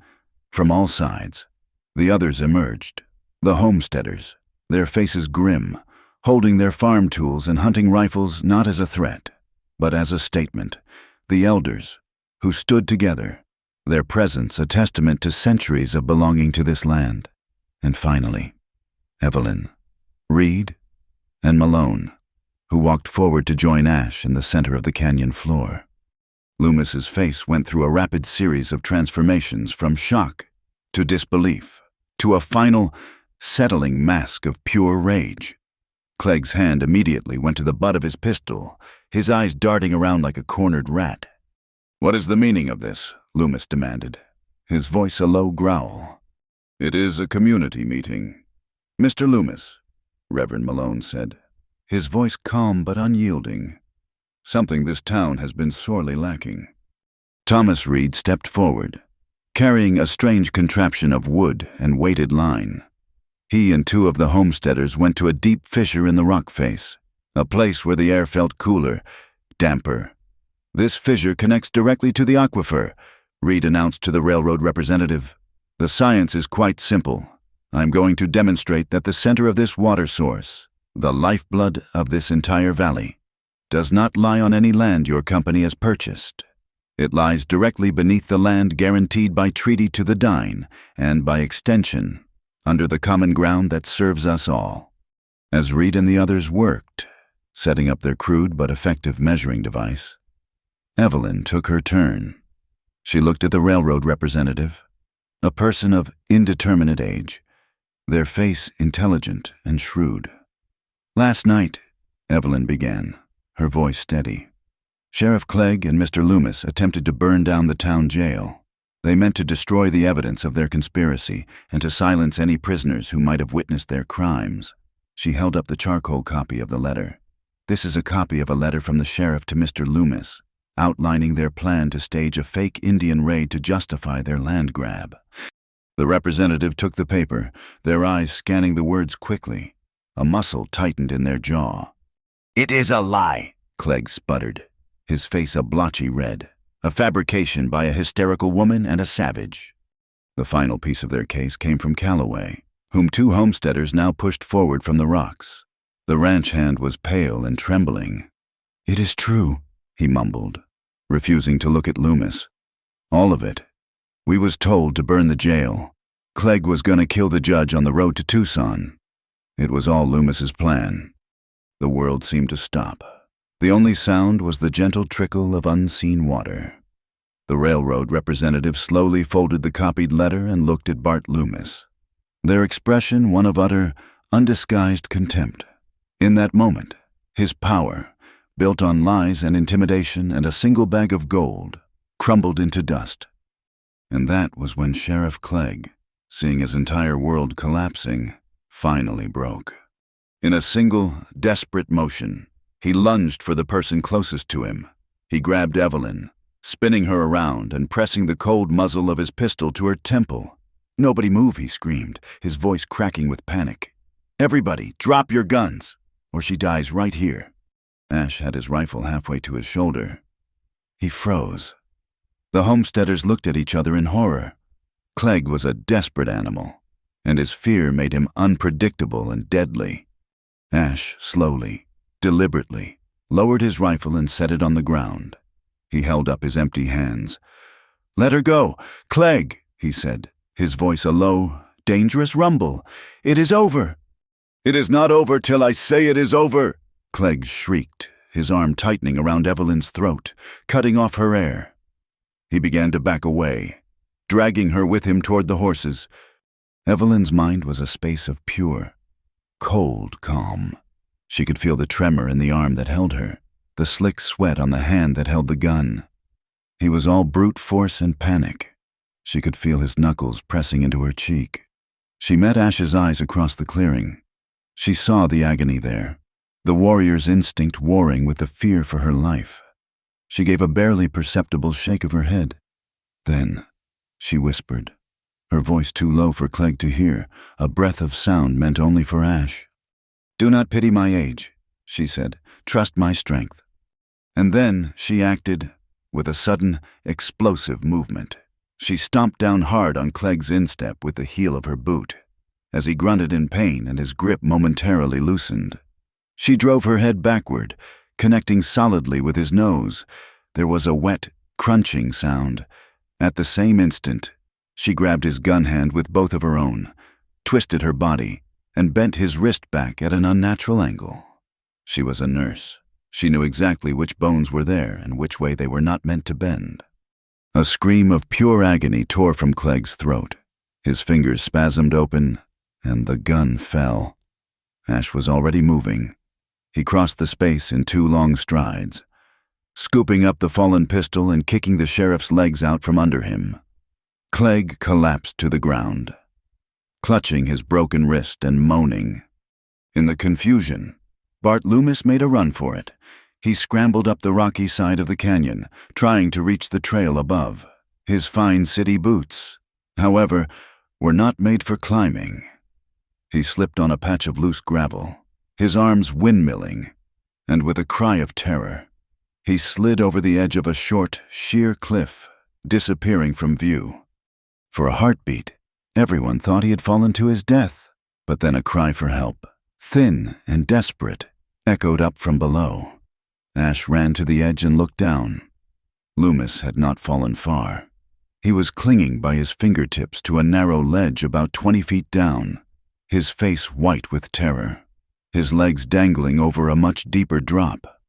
from all sides, the others emerged, the homesteaders, their faces grim, holding their farm tools and hunting rifles not as a threat, but as a statement. The elders, who stood together, their presence a testament to centuries of belonging to this land. And finally, Evelyn, Reed, and Malone, who walked forward to join Ash in the center of the canyon floor. Loomis's face went through a rapid series of transformations from shock to disbelief to a final, settling mask of pure rage. Clegg's hand immediately went to the butt of his pistol, his eyes darting around like a cornered rat. "What is the meaning of this?" Loomis demanded, his voice a low growl. "It is a community meeting, Mr. Loomis," Reverend Malone said, his voice calm but unyielding. "Something this town has been sorely lacking." Thomas Reed stepped forward, carrying a strange contraption of wood and weighted line. He and 2 of the homesteaders went to a deep fissure in the rock face, a place where the air felt cooler, damper. "This fissure connects directly to the aquifer," Reed announced to the railroad representative. "The science is quite simple. I'm going to demonstrate that the center of this water source, the lifeblood of this entire valley, does not lie on any land your company has purchased. It lies directly beneath the land guaranteed by treaty to the Dine, and by extension, under the common ground that serves us all." As Reed and the others worked, setting up their crude but effective measuring device, Evelyn took her turn. She looked at the railroad representative, a person of indeterminate age, their face intelligent and shrewd. "Last night," Evelyn began, her voice steady, "Sheriff Clegg and Mr. Loomis attempted to burn down the town jail. They meant to destroy the evidence of their conspiracy and to silence any prisoners who might have witnessed their crimes." She held up the charcoal copy of the letter. "This is a copy of a letter from the sheriff to Mr. Loomis, outlining their plan to stage a fake Indian raid to justify their land grab." The representative took the paper, their eyes scanning the words quickly. A muscle tightened in their jaw. "It is a lie," Clegg sputtered, his face a blotchy red, a fabrication by a hysterical woman and a savage. The final piece of their case came from Calloway, whom 2 homesteaders now pushed forward from the rocks. The ranch hand was pale and trembling. "It is true," he mumbled, refusing to look at Loomis. "All of it. We was told to burn the jail. Clegg was gonna kill the judge on the road to Tucson. It was all Loomis's plan." The world seemed to stop. The only sound was the gentle trickle of unseen water. The railroad representative slowly folded the copied letter and looked at Bart Loomis, their expression one of utter, undisguised contempt. In that moment, his power, built on lies and intimidation and a single bag of gold, crumbled into dust. And that was when Sheriff Clegg, seeing his entire world collapsing, finally broke. In a single, desperate motion, he lunged for the person closest to him. He grabbed Evelyn, spinning her around and pressing the cold muzzle of his pistol to her temple. "Nobody move," he screamed, his voice cracking with panic. "Everybody, drop your guns, or she dies right here." Ash had his rifle halfway to his shoulder. He froze. The homesteaders looked at each other in horror. Clegg was a desperate animal, and his fear made him unpredictable and deadly. Ash slowly, deliberately, lowered his rifle and set it on the ground. He held up his empty hands. "Let her go, Clegg," he said, his voice a low, dangerous rumble. "It is over!" "It is not over till I say it is over!" Clegg shrieked, his arm tightening around Evelyn's throat, cutting off her air. He began to back away, dragging her with him toward the horses. Evelyn's mind was a space of pure, cold calm. She could feel the tremor in the arm that held her, the slick sweat on the hand that held the gun. He was all brute force and panic. She could feel his knuckles pressing into her cheek. She met Ash's eyes across the clearing. She saw the agony there, the warrior's instinct warring with the fear for her life. She gave a barely perceptible shake of her head. "Then," she whispered, her voice too low for Clegg to hear, a breath of sound meant only for Ash. "Do not pity my age," she said. "Trust my strength." And then she acted with a sudden, explosive movement. She stomped down hard on Clegg's instep with the heel of her boot, as he grunted in pain and his grip momentarily loosened. She drove her head backward, connecting solidly with his nose. There was a wet, crunching sound. At the same instant, she grabbed his gun hand with both of her own, twisted her body, and bent his wrist back at an unnatural angle. She was a nurse. She knew exactly which bones were there and which way they were not meant to bend. A scream of pure agony tore from Clegg's throat. His fingers spasmed open, and the gun fell. Ash was already moving. He crossed the space in 2 long strides, scooping up the fallen pistol and kicking the sheriff's legs out from under him. Clegg collapsed to the ground, clutching his broken wrist and moaning. In the confusion, Bart Loomis made a run for it. He scrambled up the rocky side of the canyon, trying to reach the trail above. His fine city boots, however, were not made for climbing. He slipped on a patch of loose gravel, his arms windmilling, and with a cry of terror, he slid over the edge of a short, sheer cliff, disappearing from view. For a heartbeat, everyone thought he had fallen to his death, but then a cry for help, thin and desperate, echoed up from below. Ash ran to the edge and looked down. Loomis had not fallen far. He was clinging by his fingertips to a narrow ledge about 20 feet down, his face white with terror, his legs dangling over a much deeper drop.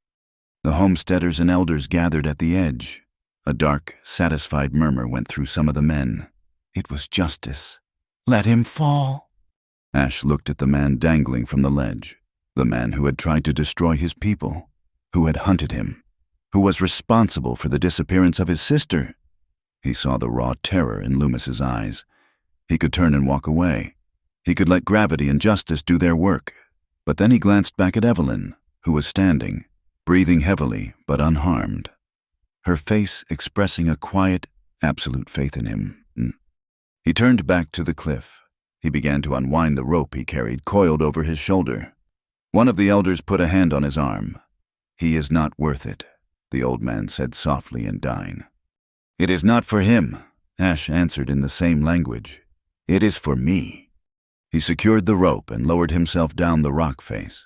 The homesteaders and elders gathered at the edge. A dark, satisfied murmur went through some of the men. It was justice. Let him fall. Ash looked at the man dangling from the ledge, the man who had tried to destroy his people, who had hunted him, who was responsible for the disappearance of his sister. He saw the raw terror in Loomis's eyes. He could turn and walk away. He could let gravity and justice do their work. But then he glanced back at Evelyn, who was standing, breathing heavily but unharmed, her face expressing a quiet, absolute faith in him. He turned back to the cliff. He began to unwind the rope he carried coiled over his shoulder. One of the elders put a hand on his arm. "He is not worth it," the old man said softly and dying. "It is not for him," Ash answered in the same language. "It is for me." He secured the rope and lowered himself down the rock face.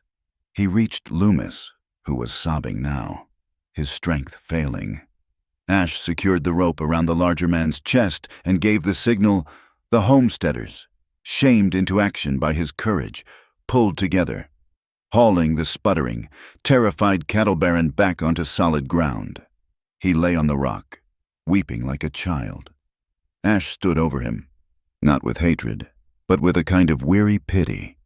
He reached Loomis, who was sobbing now, his strength failing. Ash secured the rope around the larger man's chest and gave the signal. The homesteaders, shamed into action by his courage, pulled together, hauling the sputtering, terrified cattle baron back onto solid ground. He lay on the rock, weeping like a child. Ash stood over him, not with hatred, but with a kind of weary pity.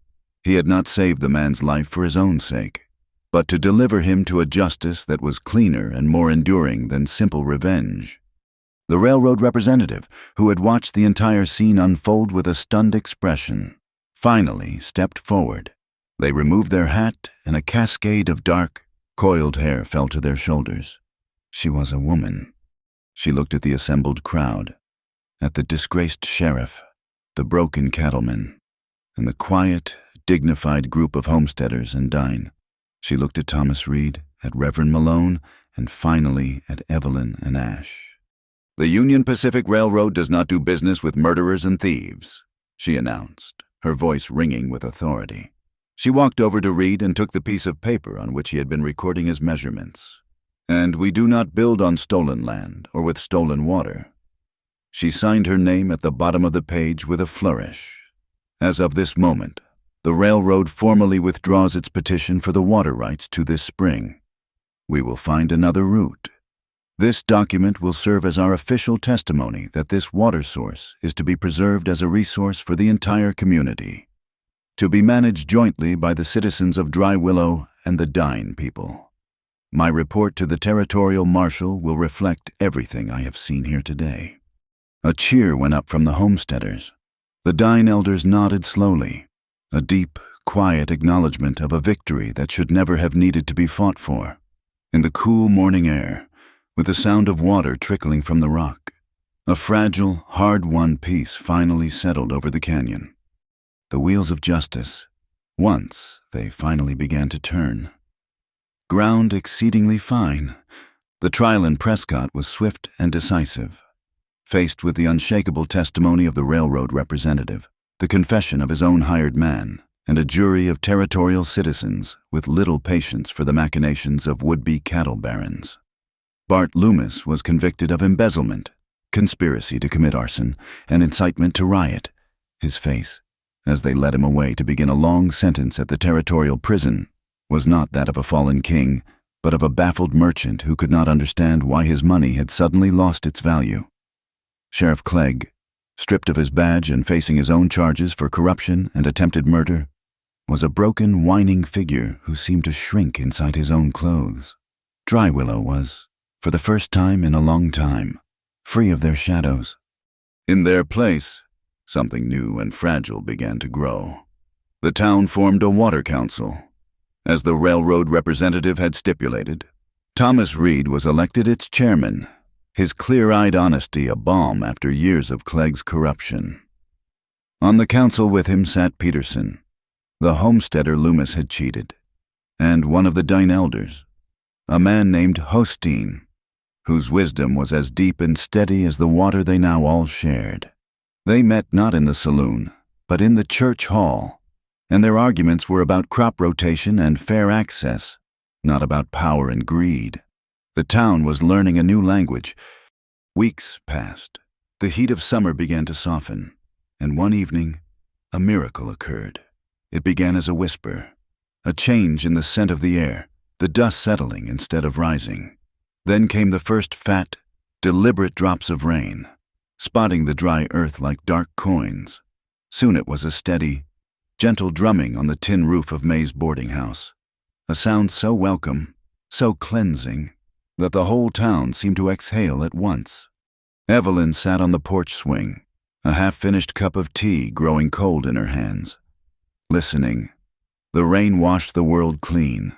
He had not saved the man's life for his own sake, but to deliver him to a justice that was cleaner and more enduring than simple revenge. The railroad representative, who had watched the entire scene unfold with a stunned expression, finally stepped forward. They removed their hat, and a cascade of dark, coiled hair fell to their shoulders. She was a woman. She looked at the assembled crowd, at the disgraced sheriff, the broken cattlemen, and the quiet, dignified group of homesteaders and dine. She looked at Thomas Reed, at Reverend Malone, and finally at Evelyn and Ash. "The Union Pacific Railroad does not do business with murderers and thieves," she announced, her voice ringing with authority. She walked over to Reed and took the piece of paper on which he had been recording his measurements. "And we do not build on stolen land or with stolen water." She signed her name at the bottom of the page with a flourish, As of this moment, the railroad formally withdraws its petition for the water rights to this spring. We will find another route. This document will serve as our official testimony that this water source is to be preserved as a resource for the entire community, to be managed jointly by the citizens of Dry Willow and the Dine people. My report to the territorial marshal will reflect everything I have seen here today. A cheer went up from the homesteaders. The Dine elders nodded slowly, a deep, quiet acknowledgement of a victory that should never have needed to be fought for. In the cool morning air, with the sound of water trickling from the rock, a fragile, hard-won peace finally settled over the canyon. The wheels of justice, once they finally began to turn. Ground exceedingly fine, the trial in Prescott was swift and decisive. Faced with the unshakable testimony of the railroad representative, the confession of his own hired man, and a jury of territorial citizens with little patience for the machinations of would-be cattle barons, Bart Loomis was convicted of embezzlement, conspiracy to commit arson, and incitement to riot. His face, as they led him away to begin a long sentence at the territorial prison, was not that of a fallen king, but of a baffled merchant who could not understand why his money had suddenly lost its value. Sheriff Clegg, stripped of his badge and facing his own charges for corruption and attempted murder, was a broken, whining figure who seemed to shrink inside his own clothes. Dry Willow was, for the first time in a long time, free of their shadows. In their place, something new and fragile began to grow. The town formed a water council. As the railroad representative had stipulated, Thomas Reed was elected its chairman, his clear-eyed honesty a balm after years of Clegg's corruption. On the council with him sat Peterson, the homesteader Loomis had cheated, and one of the Dine elders, a man named Hosteen, whose wisdom was as deep and steady as the water they now all shared. They met not in the saloon, but in the church hall, and their arguments were about crop rotation and fair access, not about power and greed. The town was learning a new language. Weeks passed. The heat of summer began to soften, and one evening, a miracle occurred. It began as a whisper, a change in the scent of the air, the dust settling instead of rising. Then came the first fat, deliberate drops of rain, spotting the dry earth like dark coins. Soon it was a steady, gentle drumming on the tin roof of May's boarding house, a sound so welcome, so cleansing, that the whole town seemed to exhale at once. Evelyn sat on the porch swing, a half-finished cup of tea growing cold in her hands. Listening, the rain washed the world clean,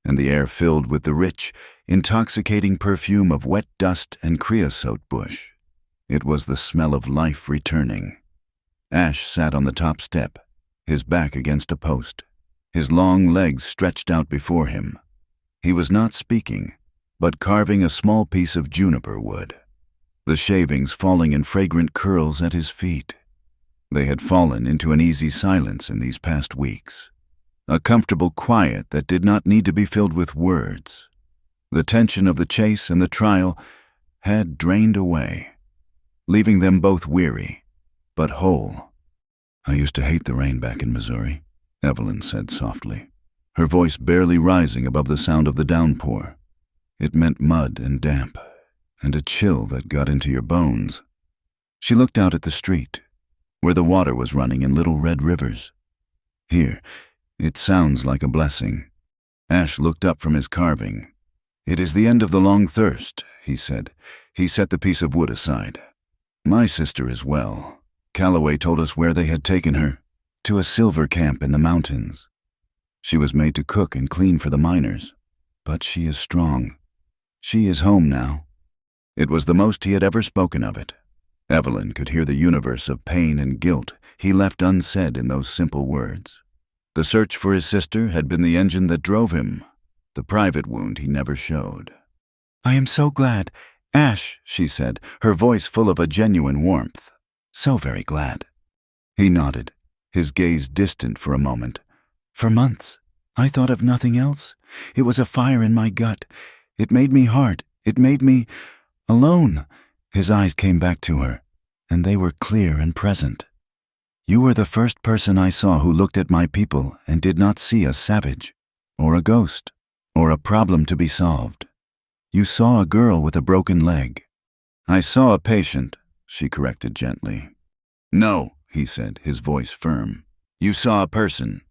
and the air filled with the rich, intoxicating perfume of wet dust and creosote bush. It was the smell of life returning. Ash sat on the top step, his back against a post, his long legs stretched out before him. He was not speaking, but carving a small piece of juniper wood, the shavings falling in fragrant curls at his feet. They had fallen into an easy silence in these past weeks, a comfortable quiet that did not need to be filled with words. The tension of the chase and the trial had drained away, leaving them both weary, but whole. "I used to hate the rain back in Missouri," Evelyn said softly, her voice barely rising above the sound of the downpour. "It meant mud and damp, and a chill that got into your bones." She looked out at the street, where the water was running in little red rivers. "Here, it sounds like a blessing." Ash looked up from his carving. "It is the end of the long thirst," he said. He set the piece of wood aside. "My sister is well. Calloway told us where they had taken her, to a silver camp in the mountains. She was made to cook and clean for the miners, but she is strong. She is home now." It was the most he had ever spoken of it. Evelyn could hear the universe of pain and guilt he left unsaid in those simple words. The search for his sister had been the engine that drove him, the private wound he never showed. "I am so glad, Ash," she said, her voice full of a genuine warmth. "So very glad." He nodded, his gaze distant for a moment. "For months, I thought of nothing else. It was a fire in my gut. It made me hard. It made me alone." His eyes came back to her, and they were clear and present. You were the first person I saw who looked at my people and did not see a savage, or a ghost, or a problem to be solved. You saw a girl with a broken leg. I saw a patient, she corrected gently. No, he said, his voice firm. You saw a person.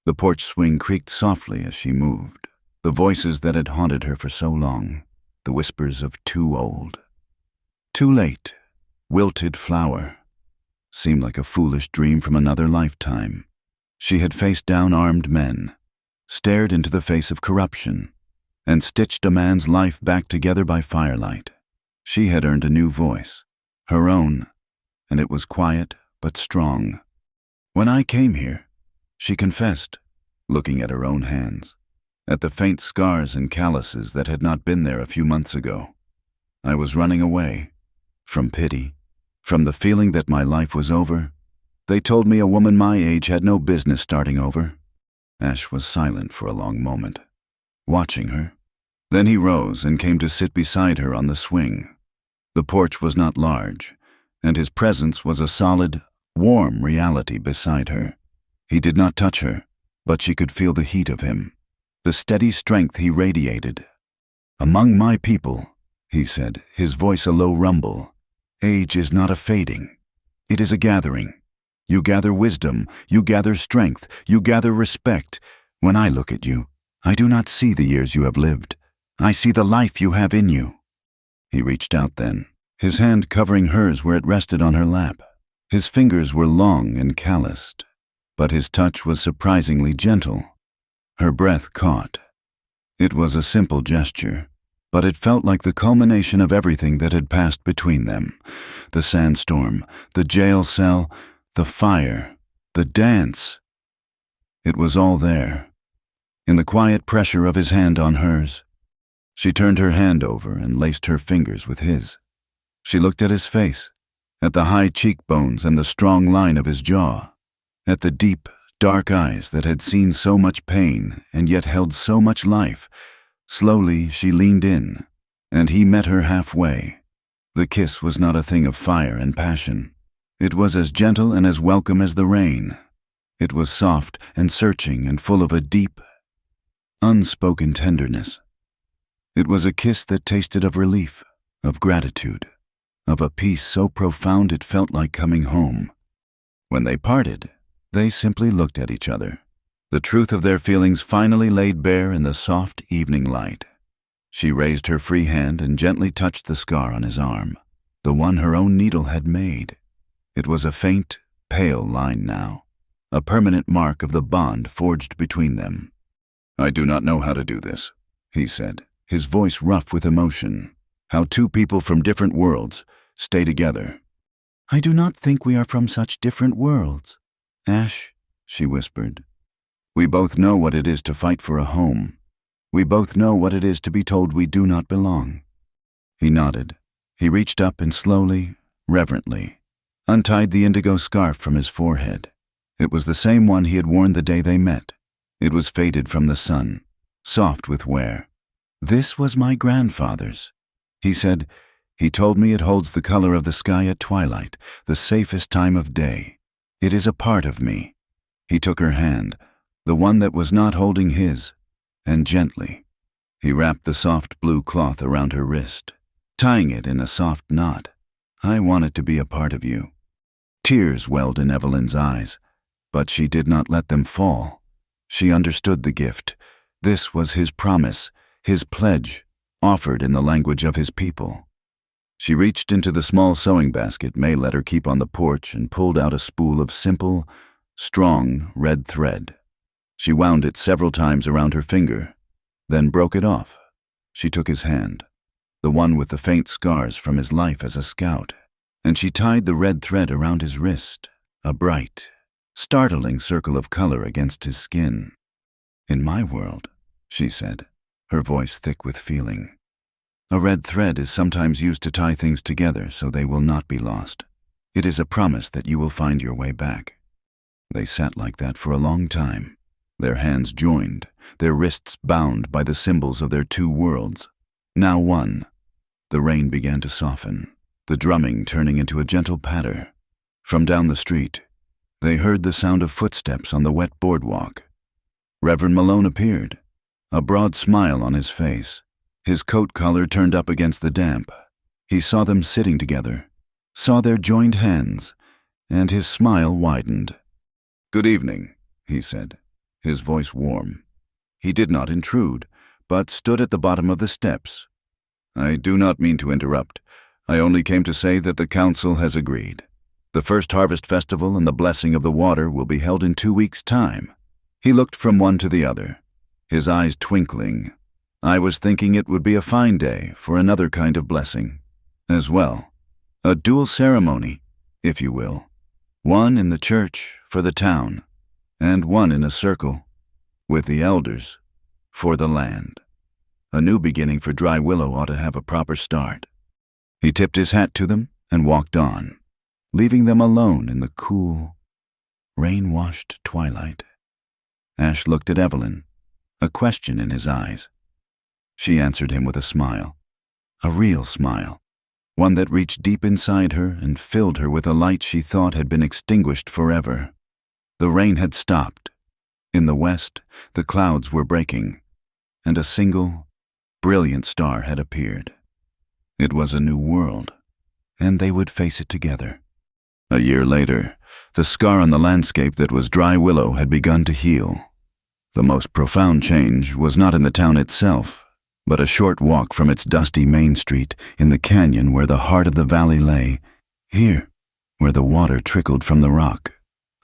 The porch swing creaked softly as she moved. The voices that had haunted her for so long, the whispers of too old. Too late, wilted flower. Seemed like a foolish dream from another lifetime. She had faced down armed men, stared into the face of corruption, and stitched a man's life back together by firelight. She had earned a new voice, her own, and it was quiet but strong. When I came here, she confessed, looking at her own hands, at the faint scars and calluses that had not been there a few months ago. I was running away, from pity, from the feeling that my life was over. They told me a woman my age had no business starting over. Ash was silent for a long moment, watching her. Then he rose and came to sit beside her on the swing. The porch was not large, and his presence was a solid, warm reality beside her. He did not touch her, but she could feel the heat of him, the steady strength he radiated. Among my people, he said, his voice a low rumble, age is not a fading. It is a gathering. You gather wisdom, you gather strength, you gather respect. When I look at you, I do not see the years you have lived. I see the life you have in you. He reached out then, his hand covering hers where it rested on her lap. His fingers were long and calloused, but his touch was surprisingly gentle. Her breath caught. It was a simple gesture, but it felt like the culmination of everything that had passed between them. The sandstorm, the jail cell, the fire, the dance. It was all there, in the quiet pressure of his hand on hers. She turned her hand over and laced her fingers with his. She looked at his face, at the high cheekbones and the strong line of his jaw, at the deep, dark eyes that had seen so much pain and yet held so much life. Slowly she leaned in, and he met her halfway. The kiss was not a thing of fire and passion. It was as gentle and as welcome as the rain. It was soft and searching and full of a deep, unspoken tenderness. It was a kiss that tasted of relief, of gratitude, of a peace so profound it felt like coming home. When they parted, they simply looked at each other. The truth of their feelings finally laid bare in the soft evening light. She raised her free hand and gently touched the scar on his arm, the one her own needle had made. It was a faint, pale line now, a permanent mark of the bond forged between them. I do not know how to do this, he said, his voice rough with emotion. How two people from different worlds stay together. I do not think we are from such different worlds. Ash, she whispered. We both know what it is to fight for a home. We both know what it is to be told we do not belong. He nodded. He reached up and slowly, reverently, untied the indigo scarf from his forehead. It was the same one he had worn the day they met. It was faded from the sun, soft with wear. This was my grandfather's. He said, he told me it holds the color of the sky at twilight, the safest time of day. It is a part of me. He took her hand, the one that was not holding his, and gently, he wrapped the soft blue cloth around her wrist, tying it in a soft knot. I wanted to be a part of you. Tears welled in Evelyn's eyes, but she did not let them fall. She understood the gift. This was his promise, his pledge, offered in the language of his people. She reached into the small sewing basket May let her keep on the porch and pulled out a spool of simple, strong red thread. She wound it several times around her finger, then broke it off. She took his hand, the one with the faint scars from his life as a scout, and she tied the red thread around his wrist, a bright, startling circle of color against his skin. In my world, she said, her voice thick with feeling, a red thread is sometimes used to tie things together so they will not be lost. It is a promise that you will find your way back. They sat like that for a long time, their hands joined, their wrists bound by the symbols of their two worlds, now one. The rain began to soften, the drumming turning into a gentle patter. From down the street, They heard the sound of footsteps on the wet boardwalk. Reverend Malone appeared, a broad smile on his face, his coat collar turned up against the damp. He saw them sitting together, saw their joined hands, and his smile widened. "Good evening," he said, his voice warm. He did not intrude, but stood at the bottom of the steps. "I do not mean to interrupt. I only came to say that the council has agreed. The first harvest festival and the blessing of the water will be held in 2 weeks' time." He looked from one to the other, his eyes twinkling. "I was thinking it would be a fine day for another kind of blessing as well. A dual ceremony, if you will. One in the church for the town, and one in a circle, with the elders, for the land. A new beginning for Dry Willow ought to have a proper start." He tipped his hat to them and walked on, leaving them alone in the cool, rain-washed twilight. Ash looked at Evelyn, a question in his eyes. She answered him with a smile, a real smile, one that reached deep inside her and filled her with a light she thought had been extinguished forever. The rain had stopped. In the west, the clouds were breaking, and a single, brilliant star had appeared. It was a new world, and they would face it together. A year later, the scar on the landscape that was Dry Willow had begun to heal. The most profound change was not in the town itself, but a short walk from its dusty main street in the canyon where the heart of the valley lay, here, where the water trickled from the rock.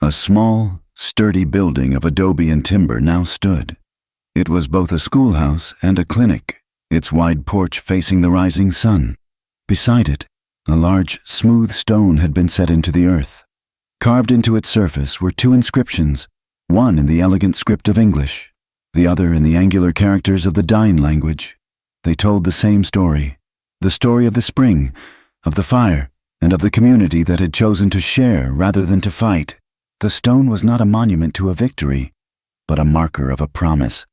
A small, sturdy building of adobe and timber now stood. It was both a schoolhouse and a clinic, its wide porch facing the rising sun. Beside it, a large, smooth stone had been set into the earth. Carved into its surface were 2 inscriptions, one in the elegant script of English, the other in the angular characters of the Dine language. They told the same story, the story of the spring, of the fire, and of the community that had chosen to share rather than to fight. The stone was not a monument to a victory, but a marker of a promise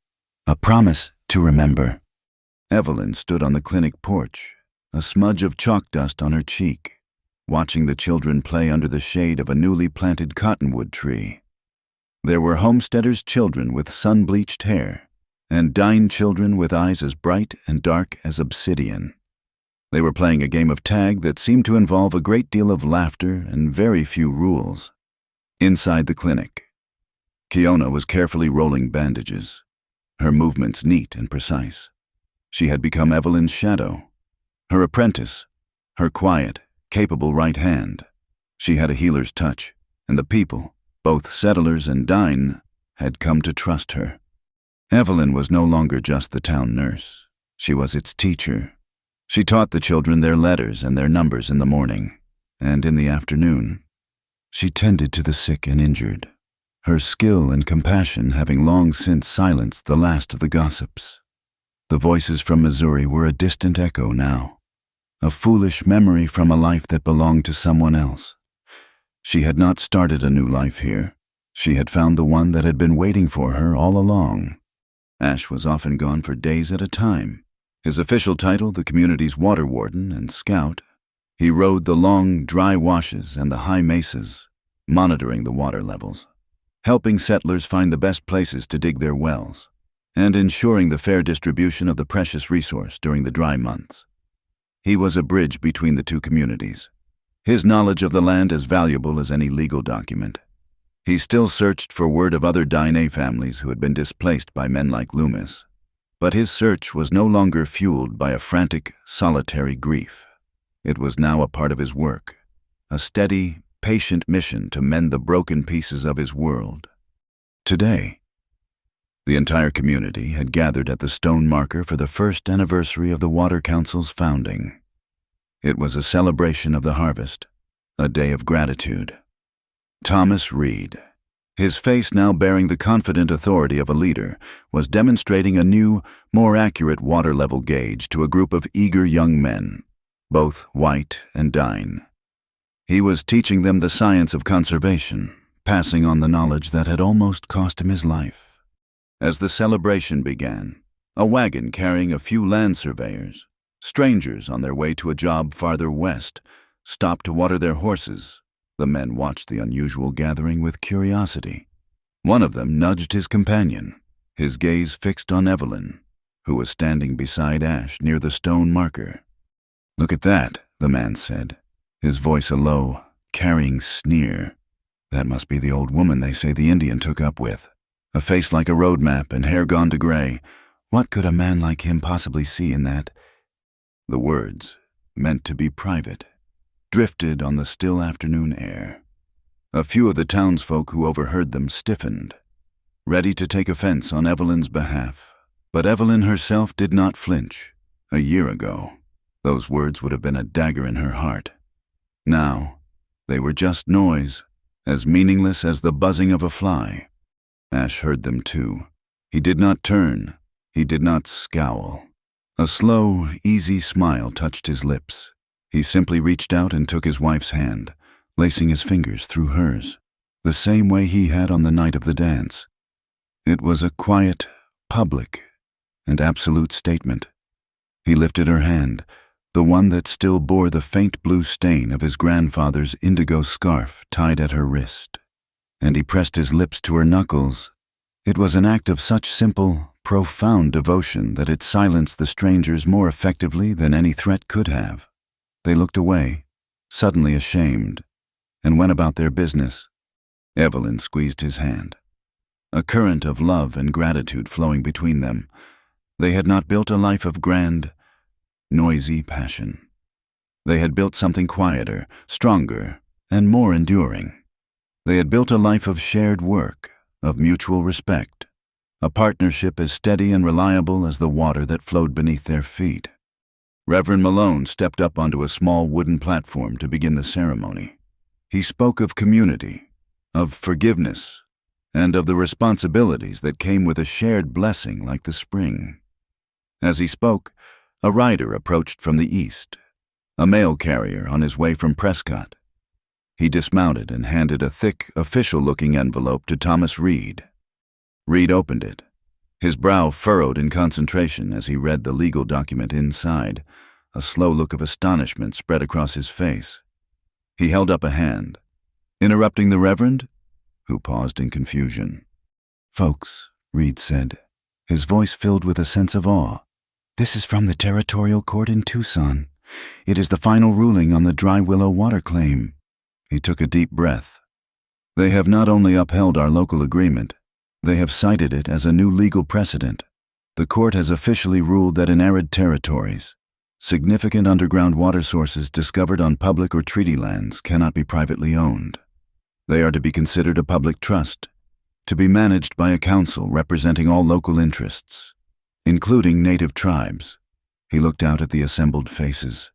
to remember. Evelyn stood on the clinic porch, a smudge of chalk dust on her cheek, watching the children play under the shade of a newly planted cottonwood tree. There were homesteaders' children with sun-bleached hair, and Dine children with eyes as bright and dark as obsidian. They were playing a game of tag that seemed to involve a great deal of laughter and very few rules. Inside the clinic, Kiona was carefully rolling bandages, her movements neat and precise. She had become Evelyn's shadow, her apprentice, her quiet, capable right hand. She had a healer's touch, and the people, both settlers and Dine, had come to trust her. Evelyn was no longer just the town nurse. She was its teacher. She taught the children their letters and their numbers in the morning, and in the afternoon, she tended to the sick and injured, her skill and compassion having long since silenced the last of the gossips. The voices from Missouri were a distant echo now, a foolish memory from a life that belonged to someone else. She had not started a new life here. She had found the one that had been waiting for her all along. Ash was often gone for days at a time. His official title, the community's water warden and scout, he rode the long, dry washes and the high mesas, monitoring the water levels, helping settlers find the best places to dig their wells, and ensuring the fair distribution of the precious resource during the dry months. He was a bridge between the two communities, his knowledge of the land as valuable as any legal document. He still searched for word of other Dine families who had been displaced by men like Loomis, but his search was no longer fueled by a frantic, solitary grief. It was now a part of his work, a steady, patient mission to mend the broken pieces of his world. Today, the entire community had gathered at the stone marker for the first anniversary of the Water Council's founding. It was a celebration of the harvest, a day of gratitude. Thomas Reed, his face now bearing the confident authority of a leader, was demonstrating a new, more accurate water level gauge to a group of eager young men, both white and Dine. He was teaching them the science of conservation, passing on the knowledge that had almost cost him his life. As the celebration began, a wagon carrying a few land surveyors, strangers on their way to a job farther west, stopped to water their horses The men watched the unusual gathering with curiosity. One of them nudged his companion, his gaze fixed on Evelyn, who was standing beside Ash near the stone marker. "Look at that," the man said, his voice a low, carrying sneer. "That must be the old woman they say the Indian took up with. A face like a road map and hair gone to gray. What could a man like him possibly see in that?" The words, meant to be private, drifted on the still afternoon air. A few of the townsfolk who overheard them stiffened, ready to take offense on Evelyn's behalf. But Evelyn herself did not flinch. A year ago, those words would have been a dagger in her heart. Now, they were just noise, as meaningless as the buzzing of a fly. Ash heard them too. He did not turn. He did not scowl. A slow, easy smile touched his lips. He simply reached out and took his wife's hand, lacing his fingers through hers, the same way he had on the night of the dance. It was a quiet, public, and absolute statement. He lifted her hand, the one that still bore the faint blue stain of his grandfather's indigo scarf tied at her wrist, and he pressed his lips to her knuckles. It was an act of such simple, profound devotion that it silenced the strangers more effectively than any threat could have. They looked away, suddenly ashamed, and went about their business. Evelyn squeezed his hand, a current of love and gratitude flowing between them. They had not built a life of grand, noisy passion. They had built something quieter, stronger, and more enduring. They had built a life of shared work, of mutual respect, a partnership as steady and reliable as the water that flowed beneath their feet. Reverend Malone stepped up onto a small wooden platform to begin the ceremony. He spoke of community, of forgiveness, and of the responsibilities that came with a shared blessing like the spring. As he spoke, a rider approached from the east, a mail carrier on his way from Prescott. He dismounted and handed a thick, official-looking envelope to Thomas Reed. Reed opened it, his brow furrowed in concentration as he read the legal document inside. A slow look of astonishment spread across his face. He held up a hand, interrupting the Reverend, who paused in confusion. "Folks," Reed said, his voice filled with a sense of awe, "this is from the Territorial Court in Tucson. It is the final ruling on the Dry Willow water claim." He took a deep breath. "They have not only upheld our local agreement, they have cited it as a new legal precedent. The court has officially ruled that in arid territories, significant underground water sources discovered on public or treaty lands cannot be privately owned. They are to be considered a public trust, to be managed by a council representing all local interests, including native tribes." He looked out at the assembled faces,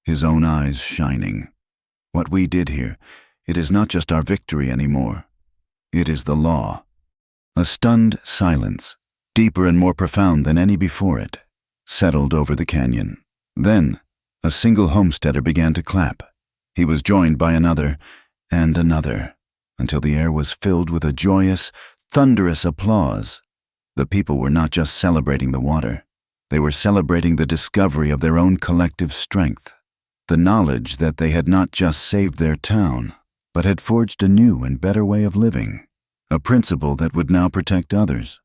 his own eyes shining. "What we did here, it is not just our victory anymore. It is the law." A stunned silence, deeper and more profound than any before it, settled over the canyon. Then, a single homesteader began to clap. He was joined by another and another, until the air was filled with a joyous, thunderous applause. The people were not just celebrating the water. They were celebrating the discovery of their own collective strength, the knowledge that they had not just saved their town, but had forged a new and better way of living, a principle that would now protect others.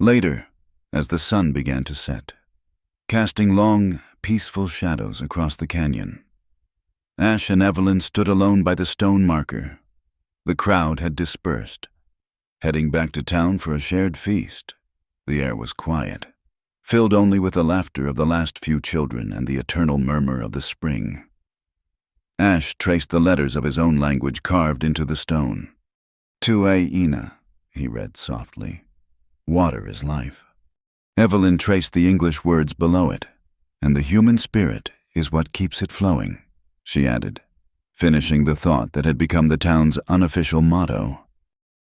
Later, as the sun began to set, casting long, peaceful shadows across the canyon, Ash and Evelyn stood alone by the stone marker. The crowd had dispersed, heading back to town for a shared feast. The air was quiet, filled only with the laughter of the last few children and the eternal murmur of the spring. Ash traced the letters of his own language carved into the stone. "Tue ina," he read softly. "Water is life." Evelyn traced the English words below it. "And the human spirit is what keeps it flowing," she added, finishing the thought that had become the town's unofficial motto.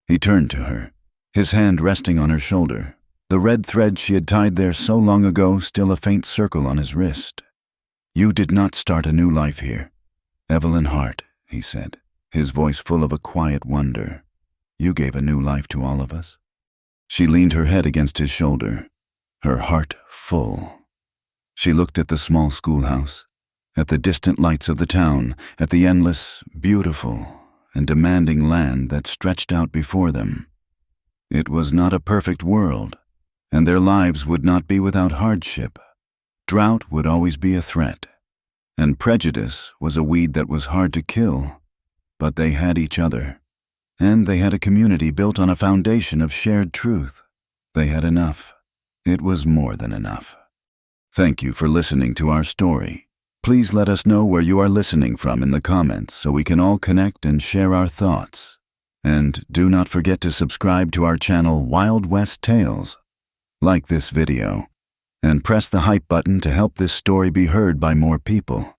He turned to her, his hand resting on her shoulder, the red thread she had tied there so long ago still a faint circle on his wrist. "You did not start a new life here, Evelyn Hart," he said, his voice full of a quiet wonder. "You gave a new life to all of us." She leaned her head against his shoulder, her heart full. She looked at the small schoolhouse, at the distant lights of the town, at the endless, beautiful, and demanding land that stretched out before them. It was not a perfect world, and their lives would not be without hardship. Drought would always be a threat, and prejudice was a weed that was hard to kill. But they had each other, and they had a community built on a foundation of shared truth. They had enough. It was more than enough. Thank you for listening to our story. Please let us know where you are listening from in the comments so we can all connect and share our thoughts. And do not forget to subscribe to our channel Wild West Tales. Like this video, and press the hype button to help this story be heard by more people.